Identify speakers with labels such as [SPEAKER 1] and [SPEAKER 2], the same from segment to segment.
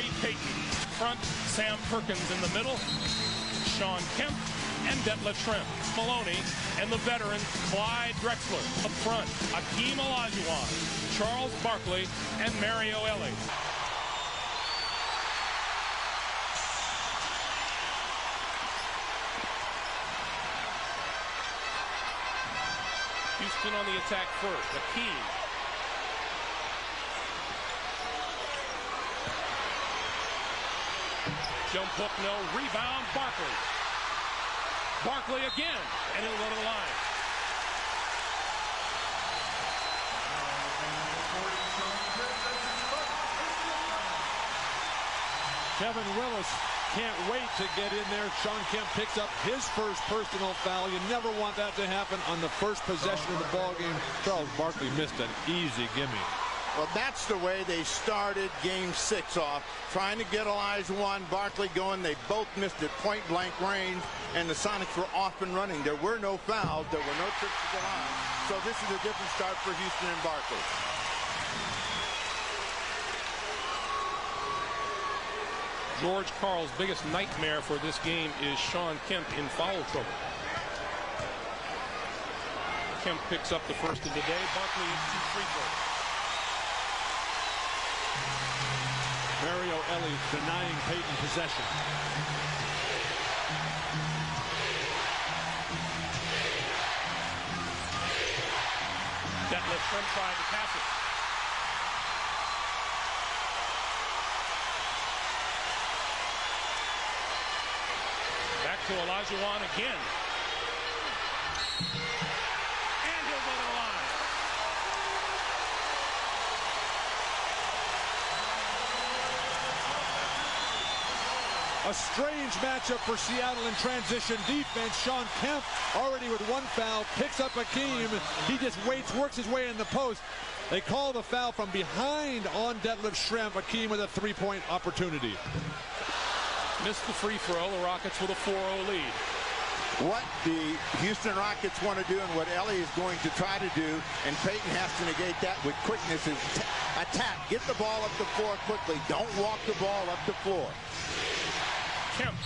[SPEAKER 1] Gary Payton. Front, Sam Perkins in the middle. Sean Kemp and Detlef Schrempf. Maloney and the veteran Clyde Drexler. Up front, Hakeem Olajuwon, Charles Barkley, and Mario Elie. Houston on the attack first. Hakeem. Jump hook, no. Rebound, Barkley. Barkley again, and he'll go to the line.
[SPEAKER 2] Kevin Willis can't wait to get in there. Sean Kemp picks up his first personal foul. You never want that to happen on the first possession of the ball game. Charles Barkley missed an easy gimme.
[SPEAKER 3] Well, that's the way they started Game 6 off, trying to get Olajuwon, Barkley going. They both missed at point-blank range, and the Sonics were off and running. There were no fouls. There were no trips to the line. So this is a different start for Houston and Barkley.
[SPEAKER 1] George Karl's biggest nightmare for this game is Sean Kemp in foul trouble. Kemp picks up the first of the day. Barkley is 2 free throws.
[SPEAKER 2] Mario Elie denying Payton possession.
[SPEAKER 1] Detlef Schrempf tried to pass it. Back to Olajuwon again. And he'll go to the line.
[SPEAKER 2] A strange matchup for Seattle in transition defense. Sean Kemp already with 1 foul, picks up Hakeem. He just waits, works his way in the post. They call the foul from behind on Detlef Schrempf. Hakeem with a 3-point opportunity.
[SPEAKER 1] Missed the free throw. The Rockets with a 4-0 lead.
[SPEAKER 3] What the Houston Rockets want to do and what Elie is going to try to do, and Payton has to negate that with quickness, is attack. Get the ball up the floor quickly. Don't walk the ball up the floor.
[SPEAKER 1] Kemp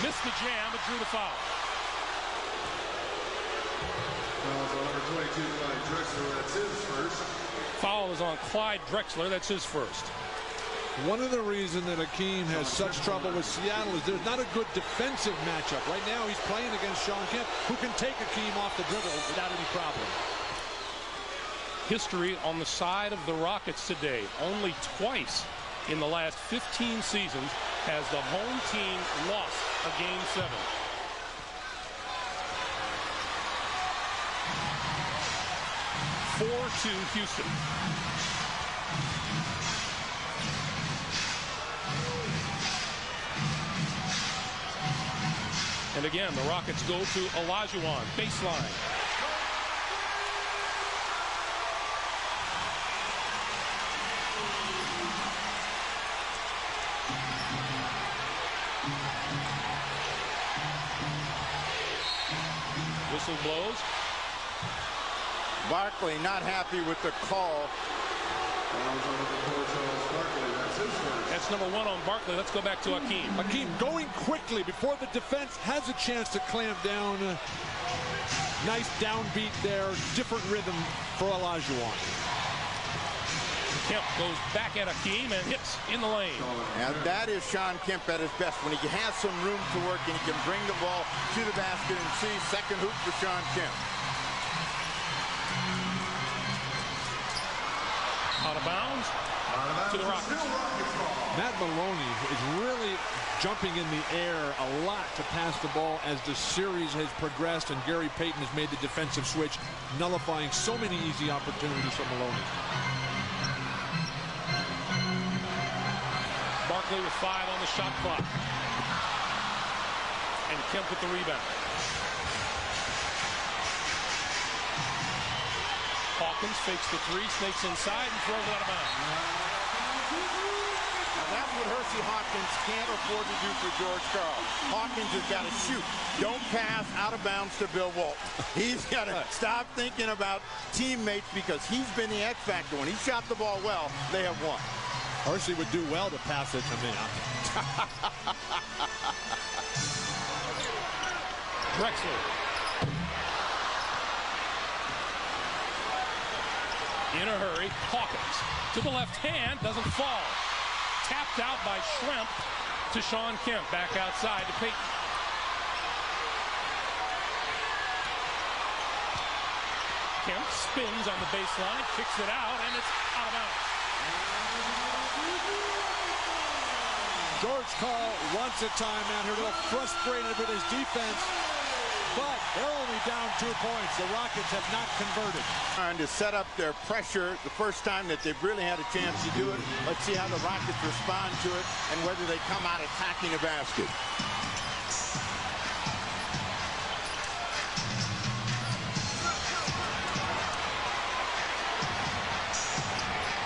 [SPEAKER 1] missed the jam, but drew the foul.
[SPEAKER 4] Number 22, Clyde Drexler. That's his first.
[SPEAKER 1] Foul is on Clyde Drexler. That's his first.
[SPEAKER 2] One of the reasons that Hakeem has such trouble with Seattle is there's not a good defensive matchup. Right now he's playing against Sean Kemp, who can take Hakeem off the dribble without any problem.
[SPEAKER 1] History on the side of the Rockets today. Only twice in the last 15 seasons has the home team lost a Game 7. To Houston. And again, the Rockets go to Olajuwon, baseline. Whistle blows.
[SPEAKER 3] Barkley not happy with the call.
[SPEAKER 1] That's number 1 on Barkley. Let's go back to Hakeem.
[SPEAKER 2] Hakeem going quickly before the defense has a chance to clamp down. Nice downbeat there. Different rhythm for Olajuwon.
[SPEAKER 1] Kemp goes back at Hakeem and hits in the lane.
[SPEAKER 3] And that is Sean Kemp at his best, when he has some room to work and he can bring the ball to the basket and see. Second hoop for Sean Kemp.
[SPEAKER 1] Out of bounds to the Rockets.
[SPEAKER 2] Matt Maloney is really jumping in the air a lot to pass the ball as the series has progressed, and Gary Payton has made the defensive switch, nullifying so many easy opportunities for Maloney.
[SPEAKER 1] Barkley with 5 on the shot clock. And Kemp with the rebound. Hawkins fakes the 3, snakes inside, and throws it out of bounds.
[SPEAKER 3] Now that's what Hersey Hawkins can't afford to do for George Karl. Hawkins has got to shoot. Don't pass out of bounds to Bill Walton. He's got to stop thinking about teammates, because he's been the X factor. When he shot the ball well, they have won.
[SPEAKER 2] Hershey would do well to pass it to me.
[SPEAKER 1] Drexler. In a hurry, Hawkins to the left hand, doesn't fall. Tapped out by Schrempf to Sean Kemp, back outside to Payton. Kemp spins on the baseline, kicks it out, and it's out of bounds.
[SPEAKER 2] George Karl wants a timeout here, a little frustrated with his defense, but they're only down 2 points. The Rockets have not converted.
[SPEAKER 3] Trying to set up their pressure the first time that they've really had a chance to do it. Let's see how the Rockets respond to it and whether they come out attacking the basket.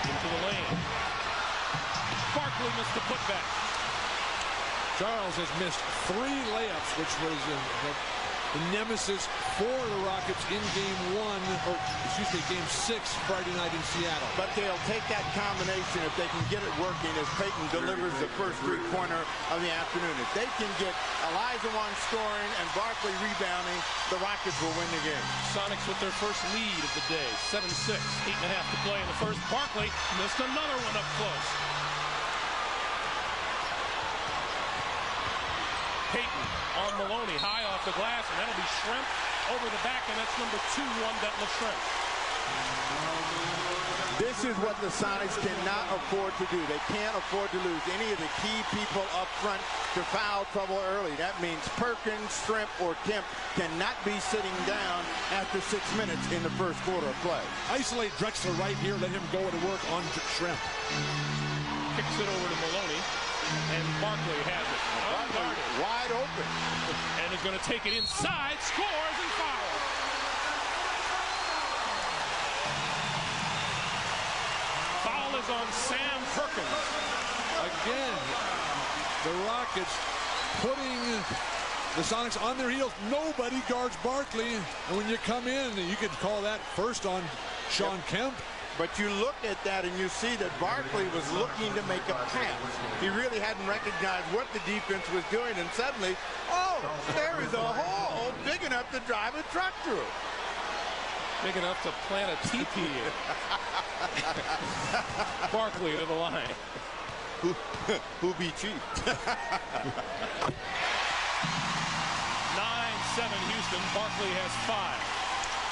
[SPEAKER 1] Into the lane. Barkley missed the putback.
[SPEAKER 2] Charles has missed 3 layups, which was the nemesis for the Rockets in game 6 Friday night in Seattle.
[SPEAKER 3] But they'll take that combination if they can get it working as Payton delivers the first 3-pointer of the afternoon. If they can get Olajuwon scoring and Barkley rebounding, the Rockets will win the game.
[SPEAKER 1] Sonics with their first lead of the day, 7-6, 8.5 to play in the first. Barkley missed another one up close. Payton on Maloney, high off the glass, and that'll be Schrempf over the back, and that's number 2 on Detlef Schrempf.
[SPEAKER 3] This is what the Sonics cannot afford to do. They can't afford to lose any of the key people up front to foul trouble early. That means Perkins, Schrempf, or Kemp cannot be sitting down after 6 minutes in the first quarter of play.
[SPEAKER 2] Isolate Drexler right here. Let him go to work on Schrempf.
[SPEAKER 1] Kicks it over to Maloney, and Barkley has it. Unguarded.
[SPEAKER 3] Wide open.
[SPEAKER 1] And is going to take it inside, scores, and fouls. Foul is on Sam Perkins.
[SPEAKER 2] Again, the Rockets putting the Sonics on their heels. Nobody guards Barkley. And when you come in, you could call that first on Sean Kemp.
[SPEAKER 3] But you look at that and you see that Barkley was looking to make a pass. He really hadn't recognized what the defense was doing, and suddenly, oh, there is a hole big enough to drive a truck through.
[SPEAKER 1] Big enough to plant a teepee in. Barkley to the line.
[SPEAKER 3] Who be cheap?
[SPEAKER 1] 9-7 Houston. Barkley has 5.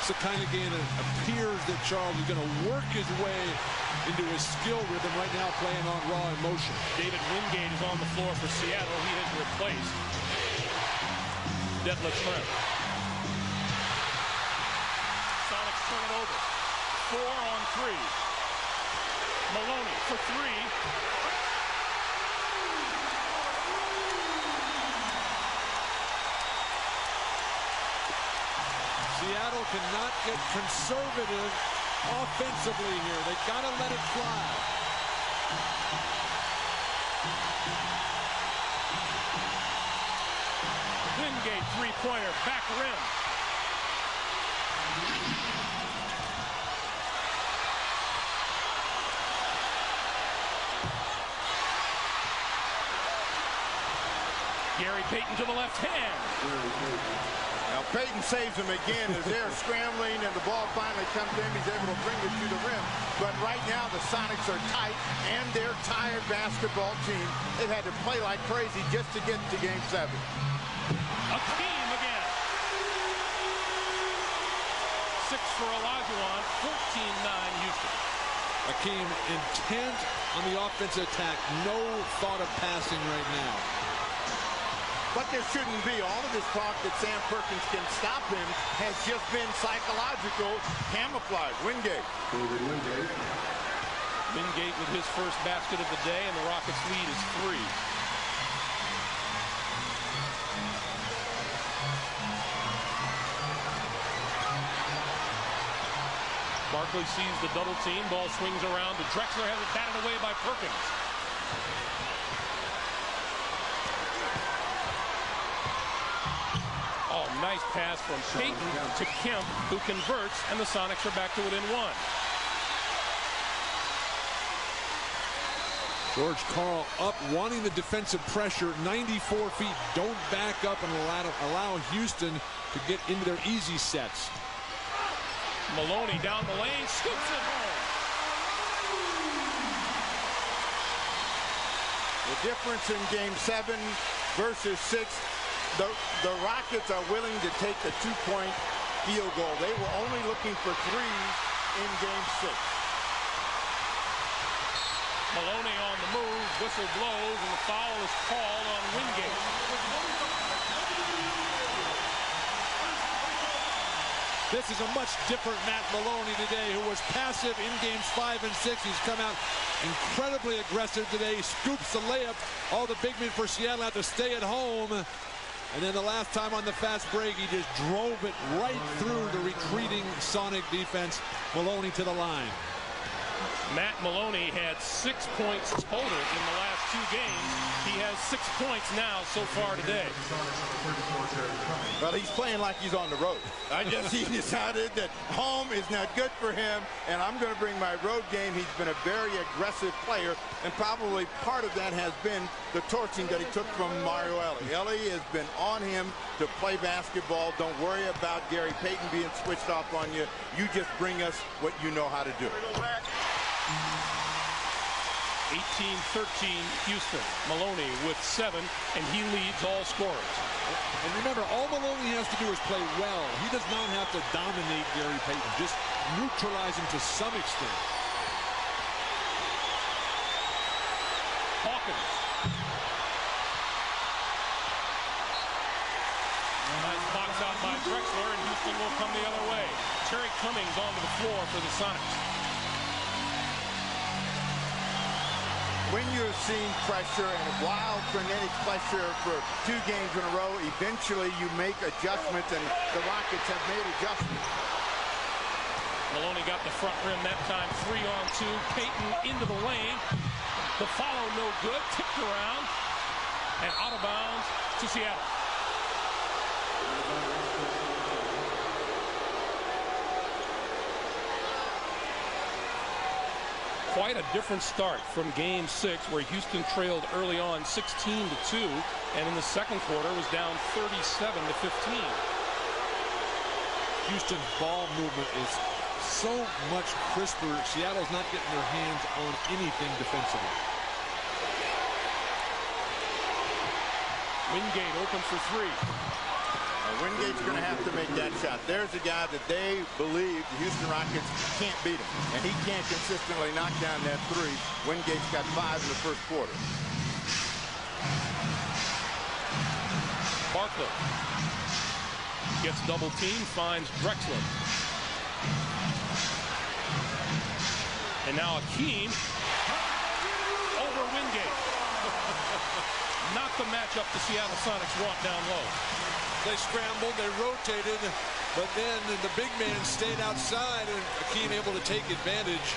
[SPEAKER 2] It's the kind of game that appears that Charles is going to work his way into his skill rhythm right now, playing on raw emotion.
[SPEAKER 1] David Wingate is on the floor for Seattle. He has replaced Detlef Schrempf. Sonics turn it over. 4 on 3. Maloney for 3.
[SPEAKER 2] Seattle cannot get conservative offensively here. They got to let it fly.
[SPEAKER 1] Wingate three-pointer, back rim. Gary Payton to the left hand.
[SPEAKER 3] Now Payton saves him again as they're scrambling and the ball finally comes in. He's able to bring it to the rim. But right now the Sonics are tight and they're tired basketball team. They've had to play like crazy just to get to game 7.
[SPEAKER 1] Akeem again. 6 for Olajuwon, 14-9 Houston.
[SPEAKER 2] Akeem intent on the offensive attack. No thought of passing right now.
[SPEAKER 3] But there shouldn't be. All of this talk that Sam Perkins can stop him has just been psychological camouflage. Wingate.
[SPEAKER 1] Wingate with his first basket of the day, and the Rockets' lead is 3. Barkley sees the double team. Ball swings around to Drexler, has it batted away by Perkins. Oh, nice pass from Payton to Kemp, who converts, and the Sonics are back to within 1.
[SPEAKER 2] George Karl up, wanting the defensive pressure, 94 feet. Don't back up and allow Houston to get into their easy sets.
[SPEAKER 1] Maloney down the lane, scoops it home.
[SPEAKER 3] The difference in game 7 versus 6, the Rockets are willing to take the 2-point field goal. They were only looking for 3s in game 6.
[SPEAKER 1] Maloney on the move, whistle blows, and the foul is called on Wingate.
[SPEAKER 2] This is a much different Matt Maloney today, who was passive in games 5 and 6. He's come out incredibly aggressive today. He scoops the layup. All the big men for Seattle have to stay at home. And then the last time on the fast break, he just drove it right through the retreating Sonic defense. Maloney to the line.
[SPEAKER 1] Matt Maloney had 6 points total in the last 2 games. He has 6 points now so far today.
[SPEAKER 3] Well, he's playing like he's on the road. He decided that home is not good for him, and I'm going to bring my road game. He's been a very aggressive player, and probably part of that has been the torching that he took from Mario Elie. Elie has been on him to play basketball. Don't worry about Gary Payton being switched off on you. You just bring us what you know how to do.
[SPEAKER 1] 18-13 Houston. Maloney with 7, and he leads all scorers.
[SPEAKER 2] And remember, all Maloney has to do is play well. He does not have to dominate Gary Payton, just neutralize him to some extent.
[SPEAKER 1] Hawkins. Nice box out by Drexler, and Houston will come the other way. Terry Cummings onto the floor for the Sonics.
[SPEAKER 3] When you're seeing pressure and wild, frenetic pressure for 2 games in a row, eventually you make adjustments, and the Rockets have made adjustments.
[SPEAKER 1] Maloney got the front rim that time, 3-on-2. Payton into the lane. The follow no good, tipped around, and out of bounds to Seattle. Quite a different start from game 6, where Houston trailed early on 16-2, and in the second quarter was down 37-15.
[SPEAKER 2] Houston's ball movement is so much crisper. Seattle's not getting their hands on anything defensively.
[SPEAKER 1] Wingate open for 3.
[SPEAKER 3] Wingate's going to have to make that shot. There's a guy that they believe the Houston Rockets can't beat him, and he can't consistently knock down that 3. Wingate's got 5 in the first quarter.
[SPEAKER 1] Barkley gets double teamed, finds Drexler. And now Akeem over Wingate. Not the matchup the Seattle Sonics want down low.
[SPEAKER 2] They scrambled, they rotated, but then the big man stayed outside, and Akeem able to take advantage.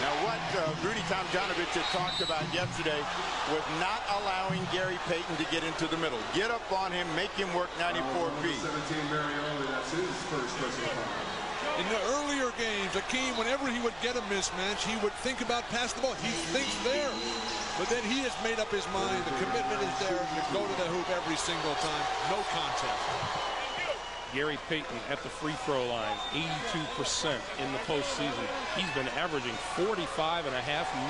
[SPEAKER 3] Now what Rudy Tomjanovich had talked about yesterday was not allowing Gary Payton to get into the middle. Get up on him, make him work 94 feet.
[SPEAKER 4] 17 Marioli, that's his first personal foul.
[SPEAKER 2] In the earlier games, Akeem, whenever he would get a mismatch, he would think about passing the ball. He thinks there. But then he has made up his mind. The commitment is there to go to the hoop every single time. No contest.
[SPEAKER 1] Gary Payton at the free throw line, 82% in the postseason. He's been averaging 45.5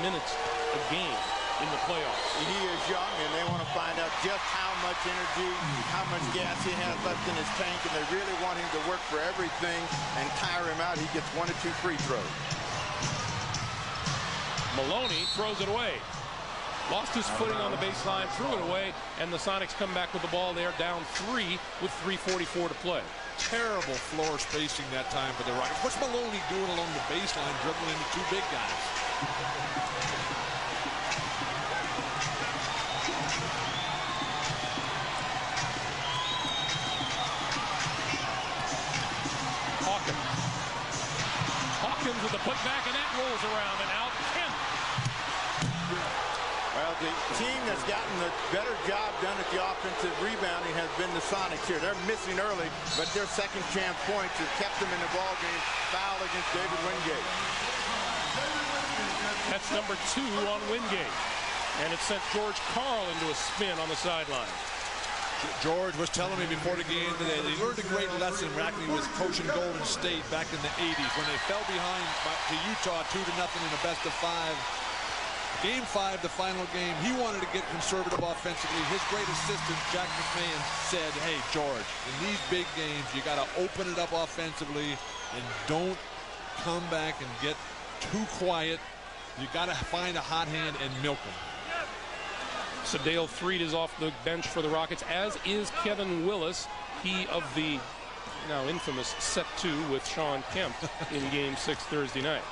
[SPEAKER 1] minutes a game in the playoffs.
[SPEAKER 3] He is young, and they want to find out just how much energy, how much gas he has left in his tank, and they really want him to work for everything and tire him out. He gets 1 or 2 free throws.
[SPEAKER 1] Maloney throws it away. Lost his footing on the baseline, threw it away, and the Sonics come back with the ball. They are down 3 with 3:44 to play.
[SPEAKER 2] Terrible floor spacing that time for the Rockets. What's Maloney doing along the baseline, dribbling into 2 big guys?
[SPEAKER 1] Hawkins with the putback, and that rolls around and out. Kemp.
[SPEAKER 3] Well, the team that's gotten the better job done at the offensive rebounding has been the Sonics here. They're missing early, but their second chance points have kept them in the ball game. Foul against David Wingate.
[SPEAKER 1] That's number 2 on Wingate. And it sent George Karl into a spin on the sideline.
[SPEAKER 2] George was telling me before the game today that he learned a great lesson when he was coaching Golden State back in the 80s when they fell behind to Utah 2-0 in a best-of-5. Game 5, the final game, he wanted to get conservative offensively. His great assistant, Jack McMahon, said, hey, George, in these big games, you got to open it up offensively and don't come back and get too quiet. You got to find a hot hand and milk them.
[SPEAKER 1] So Dale Freed is off the bench for the Rockets, as is Kevin Willis, he of the now infamous set 2 with Shawn Kemp in Game 6 Thursday night.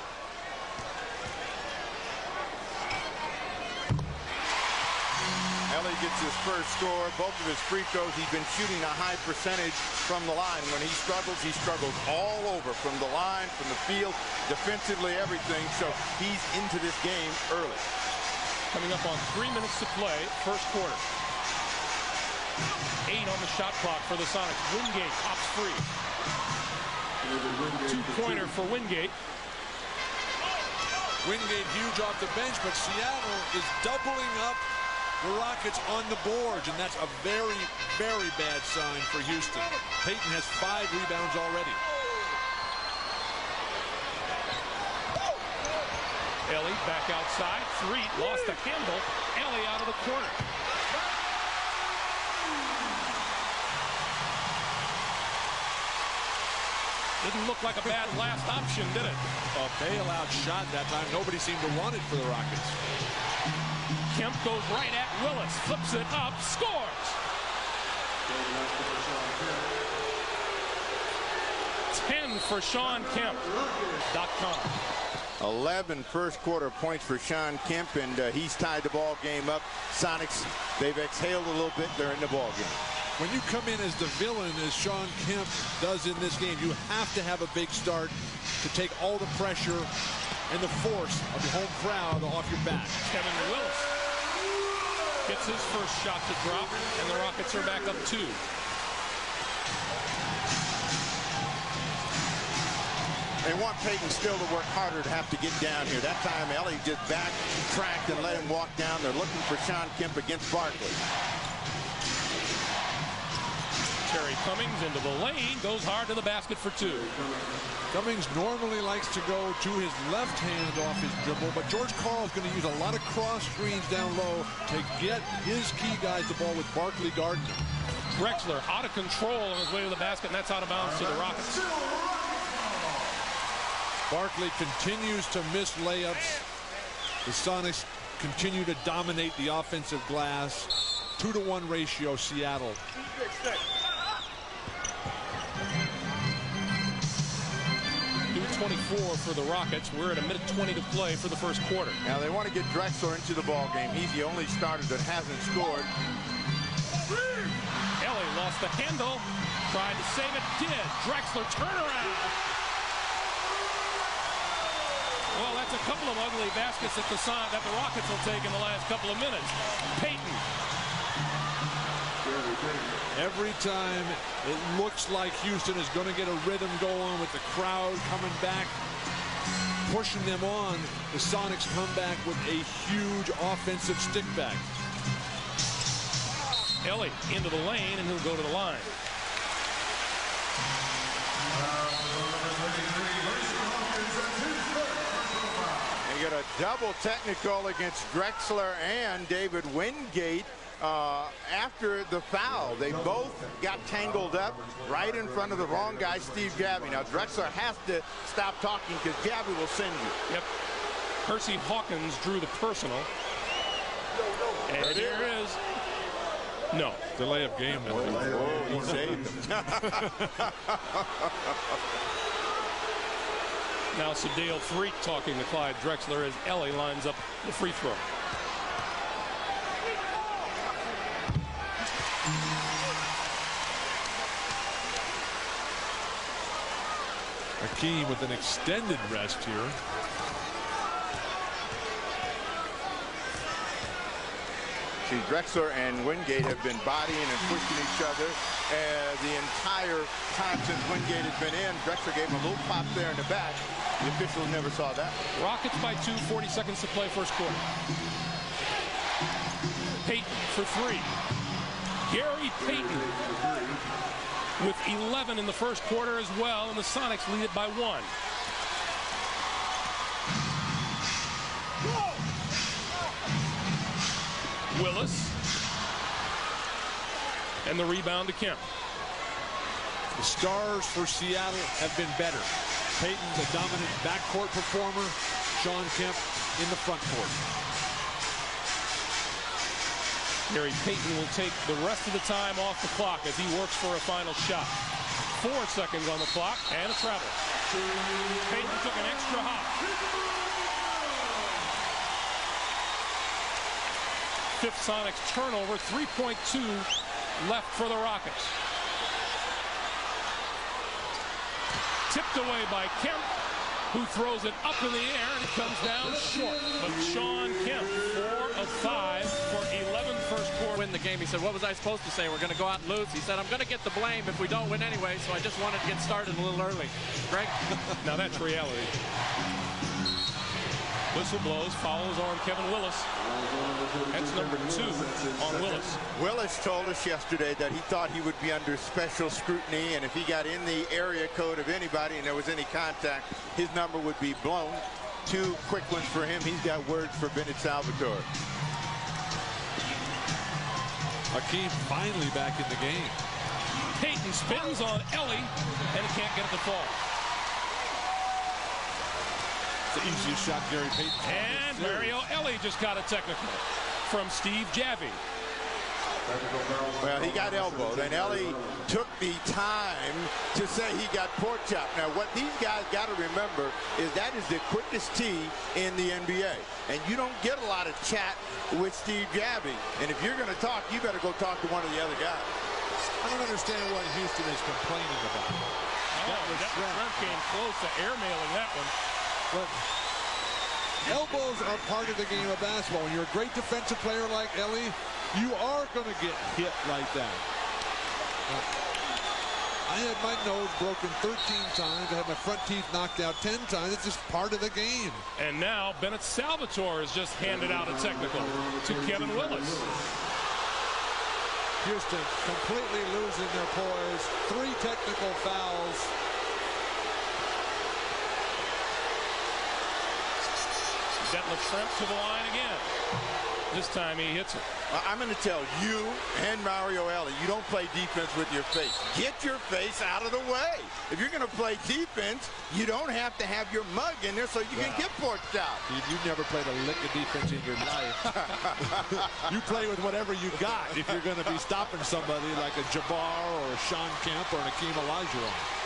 [SPEAKER 3] Ellie gets his first score. Both of his free throws, he's been shooting a high percentage from the line. When he struggles all over, from the line, from the field, defensively, everything. So he's into this game early.
[SPEAKER 1] Coming up on 3 minutes to play, first quarter. 8 on the shot clock for the Sonics. Wingate pops free. 2-pointer for Wingate.
[SPEAKER 2] Wingate huge off the bench, but Seattle is doubling up the Rockets on the boards, and that's a very, very bad sign for Houston. Payton has 5 rebounds already.
[SPEAKER 1] Ellie back outside. 3, lost the handle. Ellie out of the corner. Didn't look like a bad last option, did it?
[SPEAKER 2] A bailout shot that time. Nobody seemed to want it for the Rockets.
[SPEAKER 1] Kemp goes right at Willis, flips it up, scores. 10 for Shawn Kemp.com.
[SPEAKER 3] 11 first quarter points for Shawn Kemp, and he's tied the ball game up. Sonics, they've exhaled a little bit. They're in the ball game.
[SPEAKER 2] When you come in as the villain, as Shawn Kemp does in this game, you have to have a big start to take all the pressure and the force of the home crowd off your back.
[SPEAKER 1] Kevin Willis gets his first shot to drop, and the Rockets are back up 2.
[SPEAKER 3] They want Payton still to work harder to have to get down here. That time, Ellie just backtracked and let him walk down. They're looking for Shawn Kemp against Barkley.
[SPEAKER 1] Terry Cummings into the lane, goes hard to the basket for 2.
[SPEAKER 2] Cummings normally likes to go to his left hand off his dribble, but George Karl is going to use a lot of cross screens down low to get his key guys the ball with Barkley guarding.
[SPEAKER 1] Drexler out of control on his way to the basket, and that's out of bounds to the Rockets.
[SPEAKER 2] Barkley continues to miss layups. The Sonics continue to dominate the offensive glass. 2-to-1 ratio, Seattle.
[SPEAKER 1] 2:24 for the Rockets. We're at a minute 20 to play for the first quarter.
[SPEAKER 3] Now they want to get Drexler into the ball game. He's the only starter that hasn't scored.
[SPEAKER 1] Ellie lost the handle, tried to save it, did. Drexler turnaround. Well, that's a couple of ugly baskets that the Rockets will take in the last couple of minutes. Payton.
[SPEAKER 2] Every time it looks like Houston is going to get a rhythm going with the crowd coming back, pushing them on, the Sonics come back with a huge offensive stick back.
[SPEAKER 1] Ellie into the lane, and he'll go to the line.
[SPEAKER 3] They get a double technical against Drexler and David Wingate. After the foul, they both got tangled up right in front of the wrong guy, Steve Gabby. Now Drexler has to stop talking because Gabby will send you.
[SPEAKER 1] Yep. Percy Hawkins drew the personal. And here is no
[SPEAKER 2] Delay of game.
[SPEAKER 3] Oh, he saved him.
[SPEAKER 1] Now Dale Freak talking to Clyde Drexler as Ellie lines up the free throw.
[SPEAKER 2] Hakeem with an extended rest here.
[SPEAKER 3] See, Drexler and Wingate have been bodying and pushing each other the entire time since Wingate has been in. Drexler gave him a little pop there in the back. The officials never saw that.
[SPEAKER 1] Rockets by 2, 40 seconds to play first quarter. Payton for 3. Gary Payton with 11 in the first quarter as well, and the Sonics lead it by 1. Willis. And the rebound to Kemp.
[SPEAKER 2] The stars for Seattle have been better. Payton, the dominant backcourt performer. Sean Kemp in the front court.
[SPEAKER 1] Gary Payton will take the rest of the time off the clock as he works for a final shot. 4 seconds on the clock and a travel. Payton took an extra hop. 5th Sonics turnover, 3.2 left for the Rockets. Tipped away by Kemp, who throws it up in the air, and it comes down short. But Sean Kemp, 4 of 5 for 11 first quarter.
[SPEAKER 5] Win the game. He said, what was I supposed to say? We're going to go out and lose. He said, I'm going to get the blame if we don't win anyway, so I just wanted to get started a little early. Greg?
[SPEAKER 1] Now that's reality. Whistle blows, fouls on Kevin Willis. That's number 2 on Willis.
[SPEAKER 3] Willis told us yesterday that he thought he would be under special scrutiny, and if he got in the area code of anybody and there was any contact, his number would be blown. 2 quick ones for him. He's got words for Bennett Salvatore.
[SPEAKER 2] Hakeem finally back in the game.
[SPEAKER 1] Payton spins on Ellie, and he can't get it to fall.
[SPEAKER 2] The easiest shot Gary Payton.
[SPEAKER 1] And Mario Ellie just got a technical from Steve Javy.
[SPEAKER 3] Well, he got elbowed, and Ellie took the time to say he got pork chopped. Now, what these guys got to remember is that is the quickest tee in the NBA. And you don't get a lot of chat with Steve Javy. And if you're going to talk, you better go talk to one of the other guys.
[SPEAKER 2] I don't understand what Houston is complaining about.
[SPEAKER 1] Trent came close to airmailing that one.
[SPEAKER 2] But elbows are part of the game of basketball. When you're a great defensive player like Ellie, you are going to get hit like that. I had my nose broken 13 times. I had my front teeth knocked out 10 times. It's just part of the game.
[SPEAKER 1] And now Bennett Salvatore has just handed out a technical to Kevin Willis.
[SPEAKER 2] Houston completely losing their poise. 3 technical fouls.
[SPEAKER 1] Detlef Schrempf to the line again. This time he hits it.
[SPEAKER 3] I'm going to tell you and Mario Ellie, you don't play defense with your face. Get your face out of the way. If you're going to play defense, you don't have to have your mug in there so you can get porked out.
[SPEAKER 2] You never played a lick of defense in your life. You play with whatever you got if you're going to be stopping somebody like a Jabbar or a Sean Kemp or an Hakeem Olajuwon.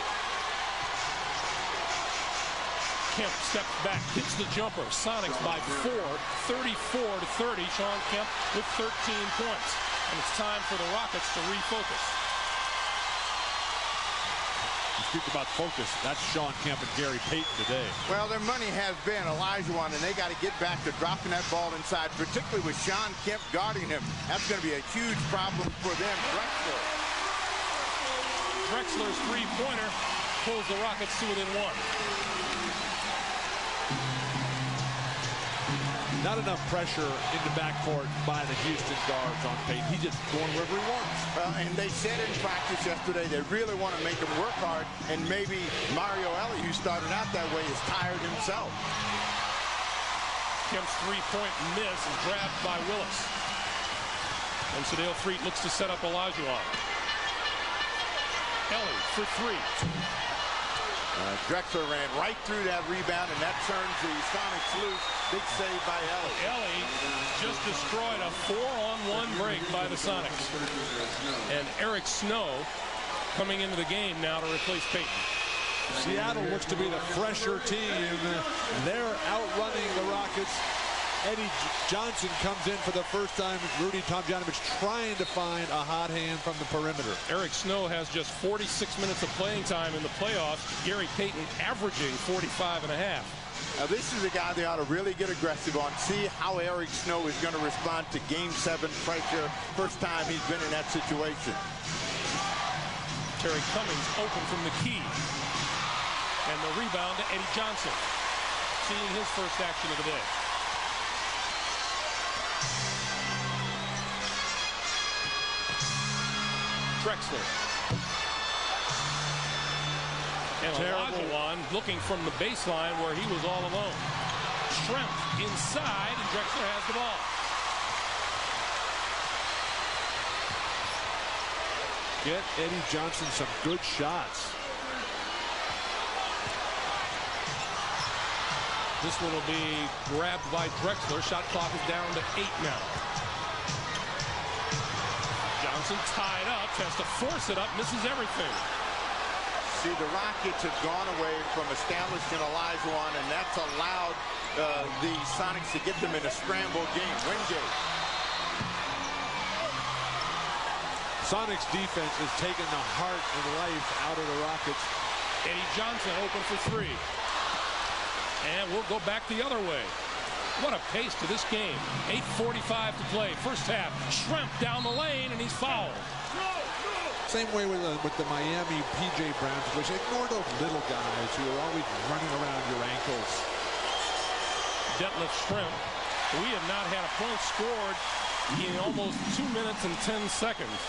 [SPEAKER 1] Kemp steps back, hits the jumper. Sonics by 4, 34-30. Sean Kemp with 13 points. And it's time for the Rockets to refocus.
[SPEAKER 2] You speak about focus. That's Sean Kemp and Gary Payton today.
[SPEAKER 3] Well, their money has been Olajuwon, and they got to get back to dropping that ball inside, particularly with Sean Kemp guarding him. That's going to be a huge problem for them.
[SPEAKER 1] Drexler's three-pointer pulls the Rockets to within 1.
[SPEAKER 2] Not enough pressure in the backcourt by the Houston guards on Payton. He's just going wherever he wants.
[SPEAKER 3] And they said in practice yesterday they really want to make him work hard, and maybe Mario Ellie, who started out that way, is tired himself.
[SPEAKER 1] Kemp's three-point miss is grabbed by Willis. And Sedale Threet looks to set up Olajuwon. Ellie for 3.
[SPEAKER 3] Drexler ran right through that rebound, and that turns the Sonics loose. Big save by Ellie.
[SPEAKER 1] Ellie just destroyed a 4-on-1 break by the Sonics. And Eric Snow coming into the game now to replace Payton.
[SPEAKER 2] Seattle looks to be the fresher team. They're outrunning the Rockets. Eddie Johnson comes in for the first time. Rudy Tomjanovich trying to find a hot hand from the perimeter.
[SPEAKER 1] Eric Snow has just 46 minutes of playing time in the playoffs. Gary Payton averaging 45 and a half.
[SPEAKER 3] Now this is a guy they ought to really get aggressive on. See how Eric Snow is going to respond to Game 7 pressure. First time he's been in that situation.
[SPEAKER 1] Terry Cummings open from the key. And the rebound to Eddie Johnson, seeing his first action of the day. Drexler. And Olajuwon looking from the baseline where he was all alone. Schrempf inside, and Drexler has the ball.
[SPEAKER 2] Get Eddie Johnson some good shots.
[SPEAKER 1] This one will be grabbed by Drexler. Shot clock is down to 8 now. Johnson tied up, has to force it up, misses everything.
[SPEAKER 3] See, the Rockets have gone away from establishing Olajuwon, and that's allowed the Sonics to get them in a scramble game. Wingate.
[SPEAKER 2] Sonics defense has taken the heart and life out of the Rockets.
[SPEAKER 1] Eddie Johnson open for 3. And we'll go back the other way. What a pace to this game. 8:45 to play. First half. Schrempf down the lane, and he's fouled.
[SPEAKER 2] Same way with the Miami P.J. Browns, which ignore those little guys who are always running around your ankles.
[SPEAKER 1] Detlef Schrempf. We have not had a point scored in almost 2 minutes and 10 seconds.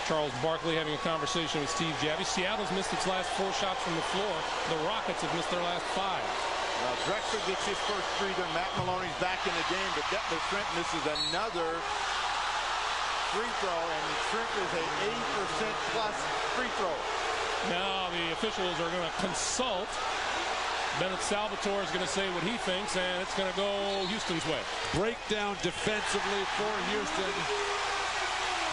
[SPEAKER 1] Charles Barkley having a conversation with Steve Javie. Seattle's missed its last 4 shots from the floor. The Rockets have missed their last 5.
[SPEAKER 3] Drexler gets his first free throw. Matt Maloney's back in the game, but Detlef Schrempf misses another free throw, and Schrempf is a 80% plus free throw.
[SPEAKER 1] Now the officials are going to consult. Bennett Salvatore is going to say what he thinks, and it's going to go Houston's way.
[SPEAKER 2] Breakdown defensively for Houston.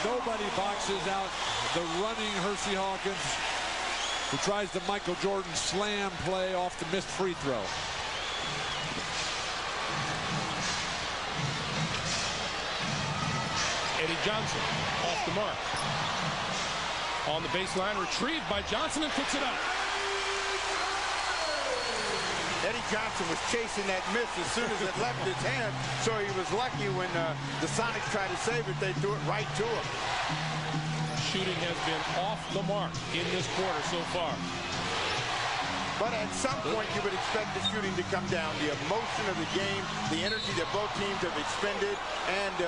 [SPEAKER 2] Nobody boxes out the running Hersey Hawkins, who tries the Michael Jordan slam play off the missed free throw.
[SPEAKER 1] Eddie Johnson off the mark. On the baseline, retrieved by Johnson and puts it up.
[SPEAKER 3] Eddie Johnson was chasing that miss as soon as it left his hand, so he was lucky when the Sonics tried to save it. They threw it right to him.
[SPEAKER 1] Shooting has been off the mark in this quarter so far.
[SPEAKER 3] But at some point, you would expect the shooting to come down. The emotion of the game, the energy that both teams have expended, and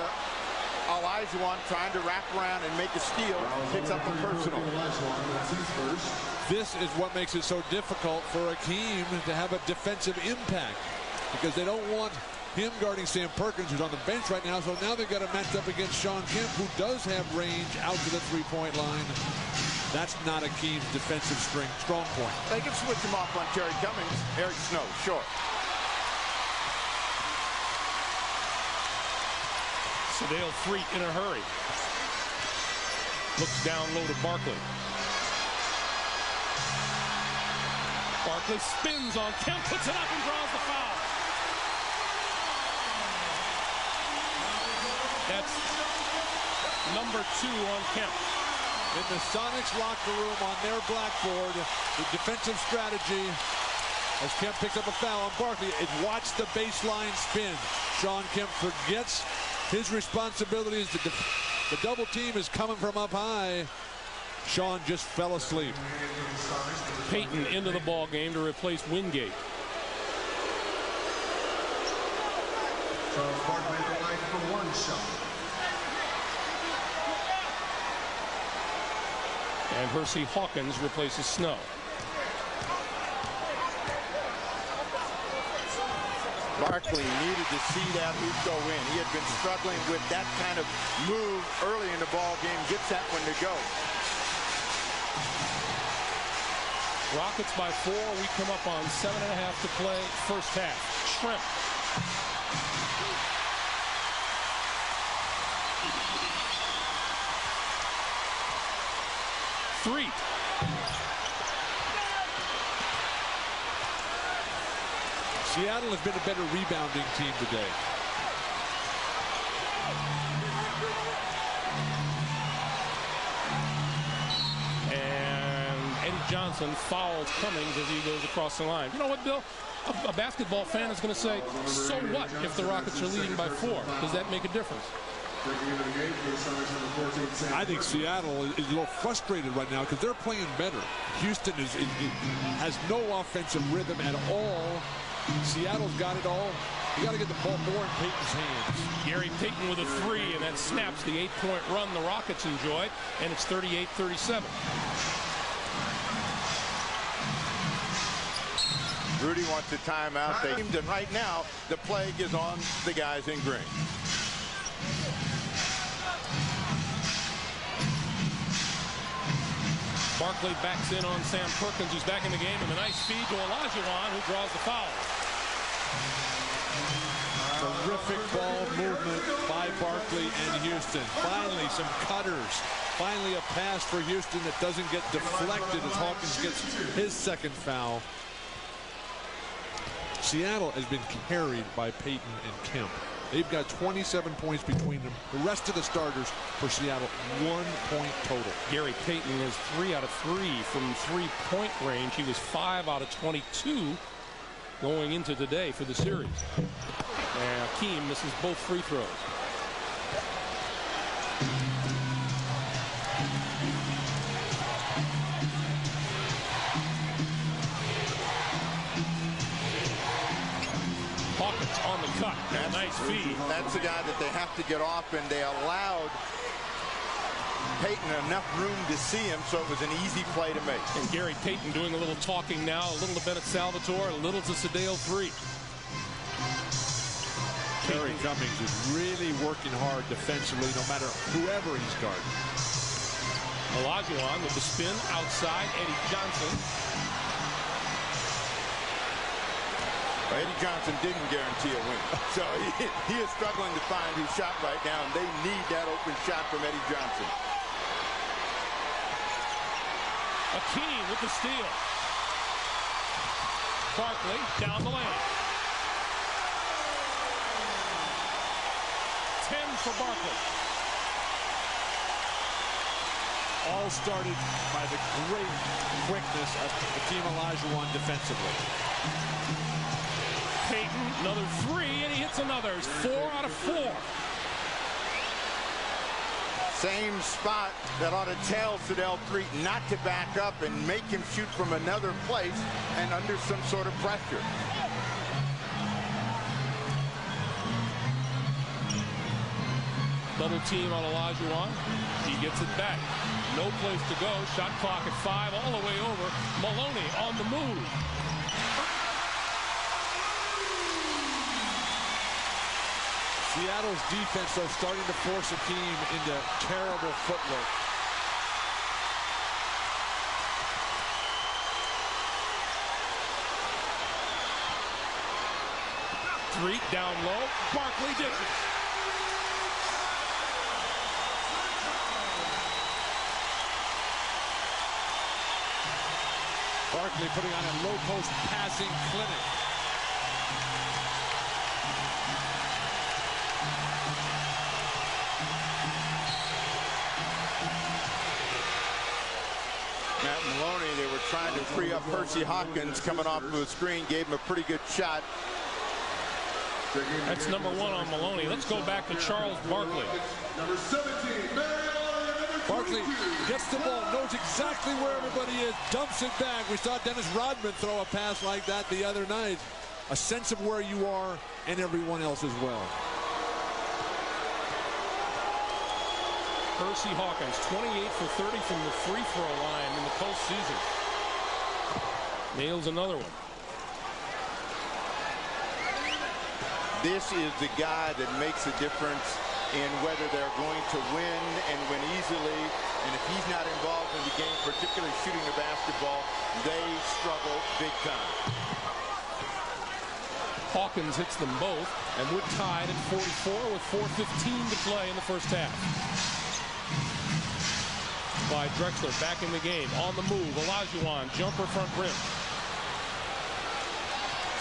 [SPEAKER 3] Olajuwon trying to wrap around and make a steal, picks up the personal.
[SPEAKER 2] This is what makes it so difficult for Akeem to have a defensive impact, because they don't want him guarding Sam Perkins, who's on the bench right now. So now they've got to match up against Shawn Kemp, who does have range out to the three-point line. That's not Akeem's defensive strong point.
[SPEAKER 3] They can switch him off on Terry Cummings. Eric Snow, short.
[SPEAKER 1] Sedale Freet in a hurry. Looks down low to Barkley. Barkley spins on Kemp, puts it up and draws the foul. That's number 2 on Kemp.
[SPEAKER 2] In the Sonics locker room on their blackboard, the defensive strategy, as Kemp picks up a foul on Barkley, is watch the baseline spin. Shawn Kemp forgets his responsibilities. The double team is coming from up high. Shawn just fell asleep.
[SPEAKER 1] Payton into the ball game to replace Wingate.
[SPEAKER 4] Charles Barkley at the line for 1 shot.
[SPEAKER 1] And Hersey Hawkins replaces Snow.
[SPEAKER 3] Barkley needed to see that hoop go in. He had been struggling with that kind of move early in the ball game. Gets that one to go.
[SPEAKER 1] Rockets by 4. We come up on 7.5 to play. First half. Schrempf. Three.
[SPEAKER 2] Seattle has been a better rebounding team today.
[SPEAKER 1] And Eddie Johnson fouls Cummings as he goes across the line. You know what, Bill? A basketball fan is going to say, so what if the Rockets are leading by 4? Does that make a difference?
[SPEAKER 4] Checking into the game for the Sonics number 14, Sam.
[SPEAKER 2] I think Seattle is a little frustrated right now because they're playing better. Houston has no offensive rhythm at all. Seattle's got it all. You got to get the ball more in Payton's hands.
[SPEAKER 1] Gary Payton with a 3, and that snaps the 8-point run the Rockets enjoyed, and it's 38-37.
[SPEAKER 3] Rudy wants a timeout. And right now, the plague is on the guys in green.
[SPEAKER 1] Barkley backs in on Sam Perkins, who's back in the game, and a nice feed to Olajuwon, who draws the foul.
[SPEAKER 2] Terrific ball movement by Barkley and Houston. Finally, some cutters. Finally, a pass for Houston that doesn't get deflected as Hawkins gets his second foul. Seattle has been carried by Payton and Kemp. They've got 27 points between them. The rest of the starters for Seattle, 1 point total.
[SPEAKER 1] Gary Payton is 3 out of 3 from three-point range. He was 5 out of 22 going into today for the series. And Hakeem misses both free throws. Hawkins on the cut. And a nice feed.
[SPEAKER 3] That's the guy that they have to get off, and they allowed Payton enough room to see him, so it was an easy play to make.
[SPEAKER 1] And Gary Payton doing a little talking now, a little to Bennett Salvatore, a little to Sedale 3.
[SPEAKER 2] Terry Cummings is really working hard defensively, no matter whoever he's guarding.
[SPEAKER 1] Olajuwon with the spin outside. Eddie Johnson.
[SPEAKER 3] Eddie Johnson didn't guarantee a win. So he is struggling to find his shot right now, and they need that open shot from Eddie Johnson.
[SPEAKER 1] Hakeem with the steal. Barkley down the lane. 10 for Barkley.
[SPEAKER 2] All started by the great quickness of Hakeem Olajuwon defensively.
[SPEAKER 1] Payton, another 3, and he hits another. It's 4 out of 4.
[SPEAKER 3] Same spot that ought to tell Sedale 3 not to back up and make him shoot from another place and under some sort of pressure.
[SPEAKER 1] Double team on Olajuwon. He gets it back. No place to go. Shot clock at 5, all the way over. Maloney on the move.
[SPEAKER 2] Seattle's defense, though, starting to force Hakeem into terrible footwork.
[SPEAKER 1] Three down low. Barkley dishes.
[SPEAKER 2] Barkley putting on a low post passing clinic.
[SPEAKER 3] Matt Maloney, they were trying to free up Percy Hawkins coming off of the screen, gave him a pretty good shot.
[SPEAKER 1] That's number 1 on Maloney. Let's go back to Charles Barkley.
[SPEAKER 4] Number 17,
[SPEAKER 2] Barkley gets the ball, knows exactly where everybody is, dumps it back. We saw Dennis Rodman throw a pass like that the other night. A sense of where you are and everyone else as well.
[SPEAKER 1] Percy Hawkins, 28 for 30 from the free throw line in the postseason. Nails another one.
[SPEAKER 3] This is the guy that makes a difference in whether they're going to win and win easily. And if he's not involved in the game, particularly shooting the basketball, they struggle big time.
[SPEAKER 1] Hawkins hits them both, and we're tied at 44 with 4:15 to play in the first half. Clyde Drexler back in the game, on the move. Olajuwon, jumper front rim.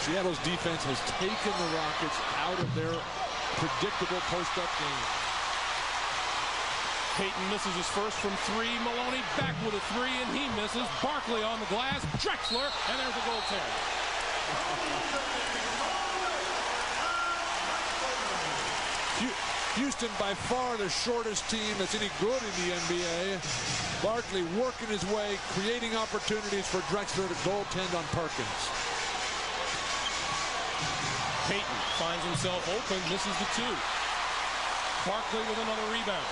[SPEAKER 2] Seattle's defense has taken the Rockets out of their predictable post-up game.
[SPEAKER 1] Payton misses his first from 3. Maloney back with a 3, and he misses. Barkley on the glass. Drexler, and there's a goaltend.
[SPEAKER 2] Houston by far the shortest team that's any good in the NBA. Barkley working his way, creating opportunities for Drexler to goaltend on Perkins.
[SPEAKER 1] Payton finds himself open, misses the two. Barkley with another rebound.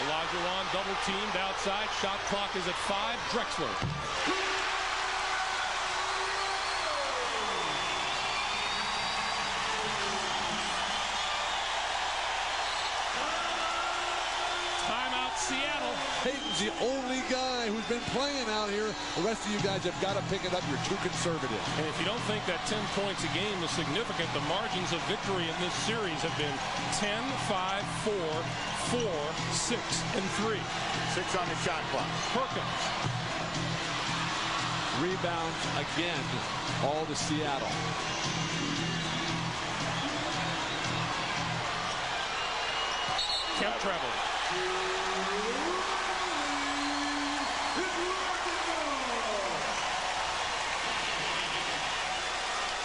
[SPEAKER 1] Olajuwon double teamed outside. Shot clock is at 5. Drexler. Seattle.
[SPEAKER 2] Payton's the only guy who's been playing out here. The rest of you guys have got to pick it up. You're too conservative.
[SPEAKER 1] And if you don't think that 10 points a game is significant, the margins of victory in this series have been 10, 5, 4, 4, 6, and 3.
[SPEAKER 3] 6 on the shot clock.
[SPEAKER 1] Perkins.
[SPEAKER 2] Rebounds again, all to Seattle.
[SPEAKER 1] Kemp traveling.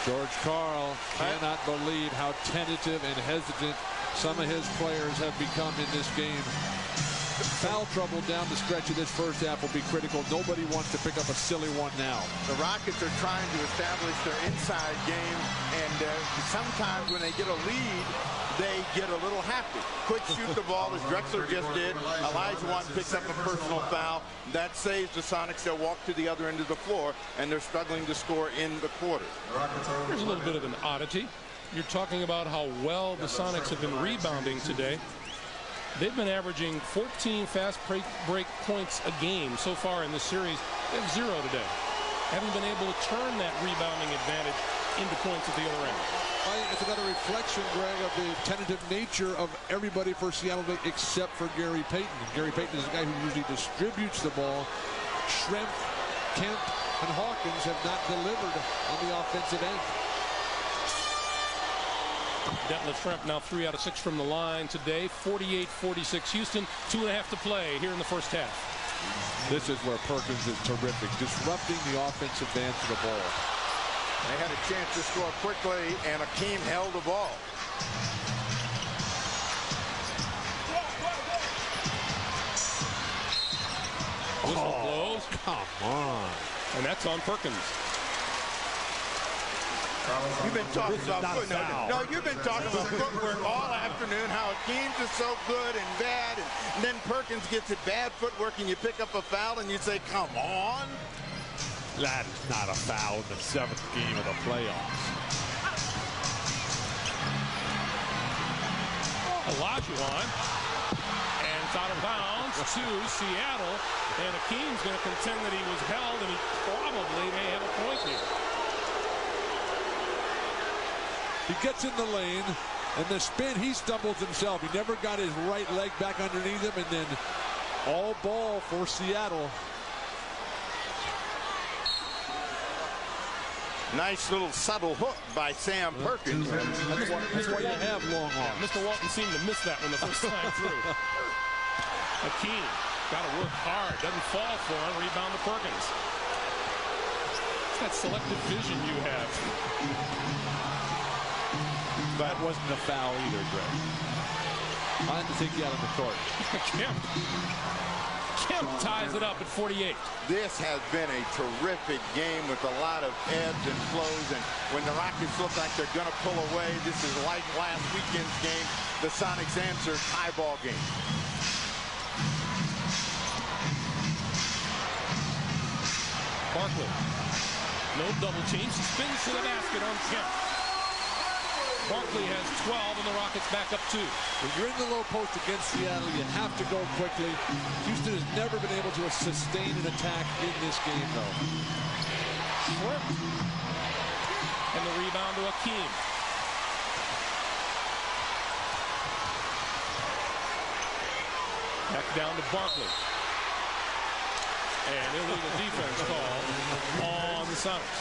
[SPEAKER 2] George Karl cannot believe how tentative and hesitant some of his players have become in this game. Foul trouble down the stretch of this first half will be critical. Nobody wants to pick up a silly one now.
[SPEAKER 3] The Rockets are trying to establish their inside game, and sometimes when they get a lead, they get a little happy. Quick shoot the ball, as Drexler just did. Olajuwon picks up a personal foul. That saves the Sonics. They'll walk to the other end of the floor, and they're struggling to score in the quarter.
[SPEAKER 1] Here's a little bit of an oddity. You're talking about how well the Sonics have been rebounding today. They've been averaging 14 fast break points a game so far in this series. They have 0 today. Haven't been able to turn that rebounding advantage into points at the other end.
[SPEAKER 2] I think it's another reflection, Greg, of the tentative nature of everybody for Seattle except for Gary Payton. Gary Payton is a guy who usually distributes the ball. Schrempf, Kemp, and Hawkins have not delivered on the offensive end.
[SPEAKER 1] Detlef Schrempf now 3 out of 6 from the line today. 48-46 Houston. 2.5 to play here in the first half.
[SPEAKER 2] This is where Perkins is terrific, disrupting the offensive advance of the ball.
[SPEAKER 3] They had a chance to score quickly, and Akeem held the ball.
[SPEAKER 1] Whistle blows.
[SPEAKER 2] Come on.
[SPEAKER 1] And that's on Perkins.
[SPEAKER 3] You've been talking about footwork. No, you've been talking about footwork all afternoon, how Akeem's is so good and bad, and then Perkins gets it bad footwork, and you pick up a foul, and you say, come on.
[SPEAKER 2] That is not a foul in the 7th game of the playoffs.
[SPEAKER 1] Olajuwon. And it's out of bounds to Seattle. And Akeem's going to contend that he was held, and he probably may have a point here.
[SPEAKER 2] He gets in the lane, and the spin, he stumbles himself. He never got his right leg back underneath him, and then all ball for Seattle.
[SPEAKER 3] Nice little subtle hook by Sam Perkins.
[SPEAKER 2] That's why you have long arms.
[SPEAKER 1] Mr. Walton seemed to miss that one the first time through. Akeem got to work hard. Doesn't fall for him. Rebound to Perkins. It's that selective vision you have.
[SPEAKER 2] That wasn't a foul either, Greg. I had to take you out of the court.
[SPEAKER 1] Kemp ties it up at 48.
[SPEAKER 3] This has been a terrific game with a lot of ebbs and flows, and when the Rockets look like they're going to pull away, this is like last weekend's game. The Sonics answer, tie ball game.
[SPEAKER 1] Barkley, no double teams, spins to the basket on Kemp. Barkley has 12, and the Rockets back up 2.
[SPEAKER 2] When you're in the low post against Seattle, you have to go quickly. Houston has never been able to sustain an attack in this game, though.
[SPEAKER 1] And the rebound to Akeem. Back down to Barkley. And illegal defense call on the Sonics.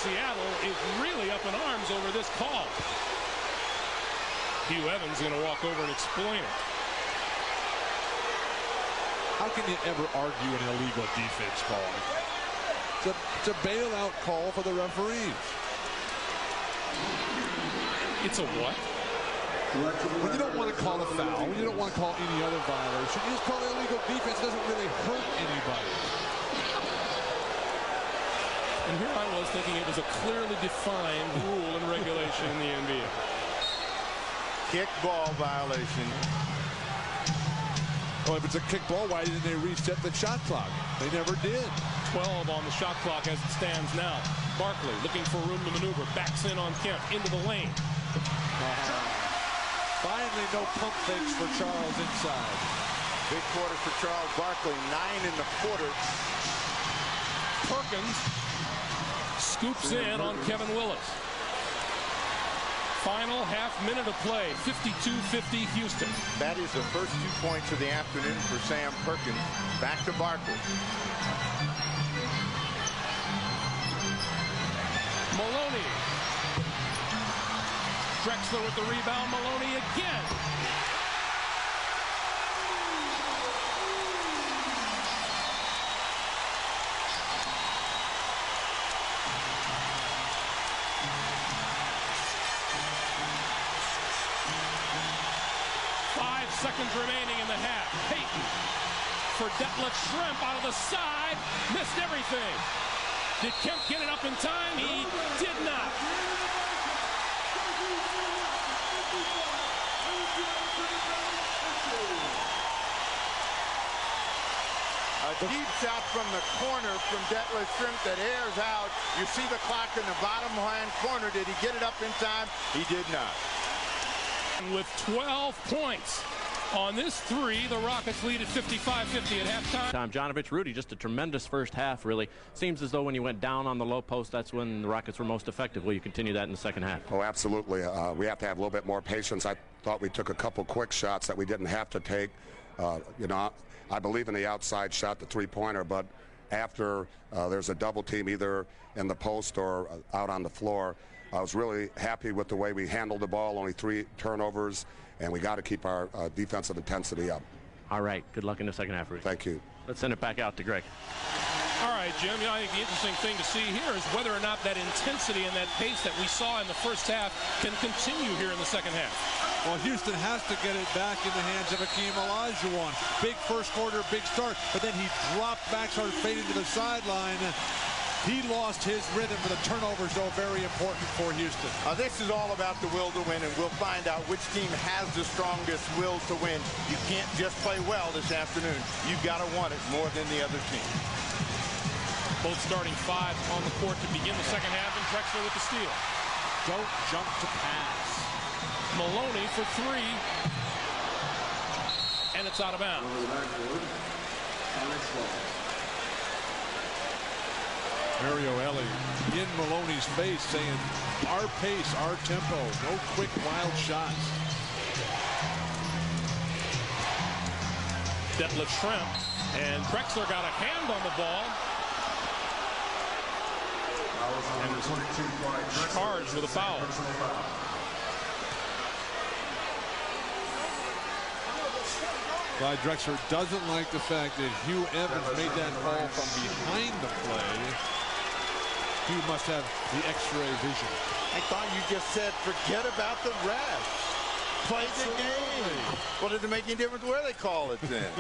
[SPEAKER 1] Seattle is really up in arms over this call. Hugh Evans is going to walk over and explain it.
[SPEAKER 2] How can you ever argue an illegal defense call? It's a bailout call for the referees.
[SPEAKER 1] It's a what?
[SPEAKER 2] When you don't want to call a foul, when you don't want to call any other violation, you just call it illegal defense. It doesn't really hurt anybody.
[SPEAKER 1] And here I was thinking it was a clearly defined rule and regulation in the NBA.
[SPEAKER 3] Kickball violation.
[SPEAKER 2] Oh, if it's a kickball, why didn't they reset the shot clock? They never did.
[SPEAKER 1] 12 on the shot clock as it stands now. Barkley looking for room to maneuver. Backs in on Kemp into the lane.
[SPEAKER 2] Finally, no pump fakes for Charles inside.
[SPEAKER 3] Big quarter for Charles Barkley. 9 in the quarter.
[SPEAKER 1] Perkins scoops in on Kevin Willis. Final half minute of play. 52-50 Houston.
[SPEAKER 3] That is the first 2 points of the afternoon for Sam Perkins. Back to Barkley.
[SPEAKER 1] Maloney. Drexler with the rebound. Maloney again. Seconds remaining in the half. Payton for Detlef Schrempf out of the side. Missed everything. Did Kemp get it up in time? He did not.
[SPEAKER 3] A deep shot from the corner from Detlef Schrempf that airs out. You see the clock in the bottom hand corner. Did he get it up in time? He did not.
[SPEAKER 1] With 12 points. On this three, the Rockets lead at 55-50 at halftime.
[SPEAKER 5] Jonovich, Rudy, just a tremendous first half, really. Seems as though when you went down on the low post, that's when the Rockets were most effective. Will you continue that in the second half?
[SPEAKER 6] Oh, absolutely. We have to have a little bit more patience. I thought we took a couple quick shots that we didn't have to take. You know, I believe in the outside shot, the three-pointer, but after there's a double team either in the post or out on the floor, I was really happy with the way we handled the ball, only 3 turnovers, and we got to keep our defensive intensity up.
[SPEAKER 5] All right. Good luck in the second half, Rudy.
[SPEAKER 6] Thank you.
[SPEAKER 5] Let's send it back out to Greg.
[SPEAKER 1] All right, Jim, I think the interesting thing to see here is whether or not that intensity and that pace that we saw in the first half can continue here in the second half.
[SPEAKER 2] Well, Houston has to get it back in the hands of Hakeem Olajuwon. Big first quarter, big start, but then he dropped back, started fading to the sideline. He lost his rhythm for the turnovers, though, very important for Houston.
[SPEAKER 3] This is all about the will to win, and we'll find out which team has the strongest will to win. You can't just play well this afternoon. You've got to want it more than the other team.
[SPEAKER 1] Both starting 5 on the court to begin the second half, and Drexler with the steal.
[SPEAKER 2] Don't jump to pass.
[SPEAKER 1] Maloney for 3. And it's out of bounds.
[SPEAKER 2] Mario Ellie in Maloney's face saying, our pace, our tempo, no quick, wild shots.
[SPEAKER 1] Detlef Schrempf, and Drexler got a hand on the ball. And was charged with a foul.
[SPEAKER 2] Clyde Drexler doesn't like the fact that Hugh Evans made that ball from behind the play. Hugh must have the X-ray vision.
[SPEAKER 3] I thought you just said forget about the refs. Play the game. Well, does it make any difference where they call it then?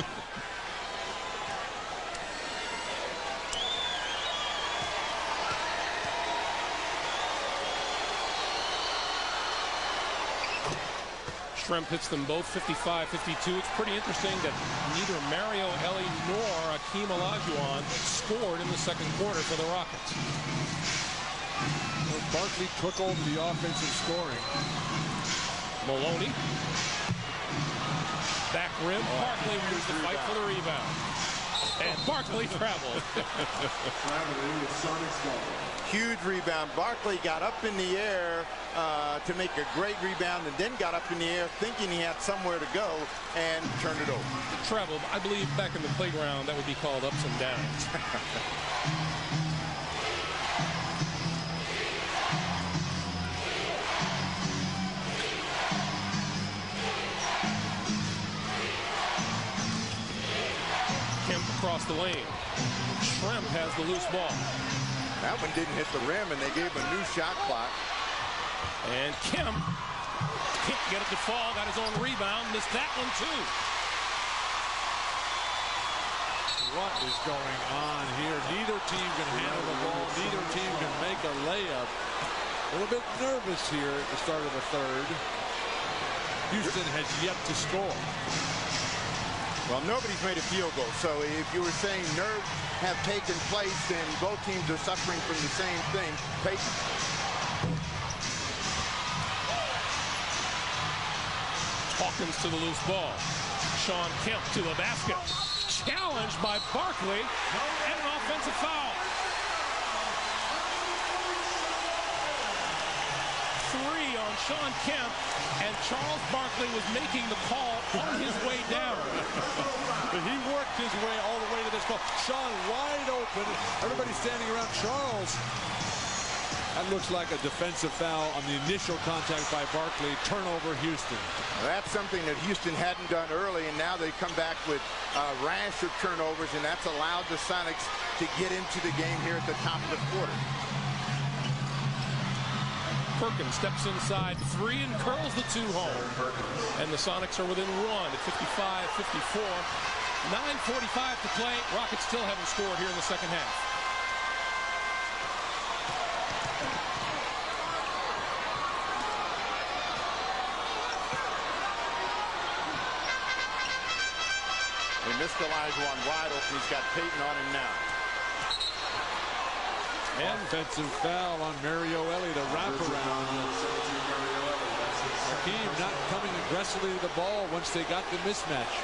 [SPEAKER 1] Schrempf hits them both 55-52. It's pretty interesting that neither Mario Ellie nor Hakeem Olajuwon scored in the second quarter for the Rockets.
[SPEAKER 2] Well, Barkley took over the offensive scoring.
[SPEAKER 1] Maloney. Back rim. Barkley wins the fight for the rebound. And Barkley traveled.
[SPEAKER 3] Huge rebound. Barkley got up in the air to make a great rebound, and then got up in the air thinking he had somewhere to go and turned it over.
[SPEAKER 1] Traveled. I believe back in the playground that would be called ups and downs. across the lane. Shrimp has the loose ball.
[SPEAKER 3] That one didn't hit the rim, and they gave a new shot clock.
[SPEAKER 1] And Kemp can't get it to fall. Got his own rebound. Missed that one, too.
[SPEAKER 2] What is going on here? Neither team can handle the ball. Neither team can make a layup. A little bit nervous here at the start of the third. Houston has yet to score.
[SPEAKER 3] Well, nobody's made a field goal, so if you were saying nerves have taken place and both teams are suffering from the same thing, Peyton.
[SPEAKER 1] Hawkins to the loose ball. Sean Kemp to the basket. Challenged by Barkley, and an offensive foul. 3 on Sean Kemp, and Charles Barkley was making the call on his way down.
[SPEAKER 2] But he worked his way all the way to this ball. Sean wide open. Everybody standing around Charles. That looks like a defensive foul on the initial contact by Barkley. Turnover, Houston.
[SPEAKER 3] That's something that Houston hadn't done early, and now they come back with a rash of turnovers, and that's allowed the Sonics to get into the game here at the top of the quarter.
[SPEAKER 1] Perkins steps inside 3 and curls the 2 home. And the Sonics are within 1 at 55-54. 9:45 to play. Rockets still haven't scored here in the second half.
[SPEAKER 3] They missed Olajuwon wide open. He's got Peyton on him now.
[SPEAKER 2] And offensive foul on Mario Ellie, the wraparound. Hakeem not coming aggressively to the ball once they got the mismatch.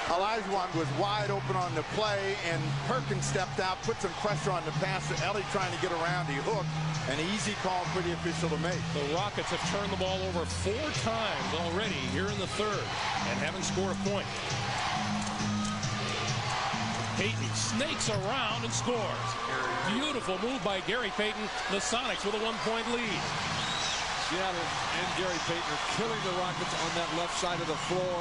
[SPEAKER 3] Olajuwon was wide open on the play, and Perkins stepped out, put some pressure on the pass to Ellie trying to get around. He hooked. An easy call for the official to make.
[SPEAKER 1] The Rockets have turned the ball over 4 times already here in the third and haven't scored a point. Payton snakes around and scores. Beautiful move by Gary Payton. The Sonics with a 1-point lead.
[SPEAKER 2] Seattle and Gary Payton are killing the Rockets on that left side of the floor.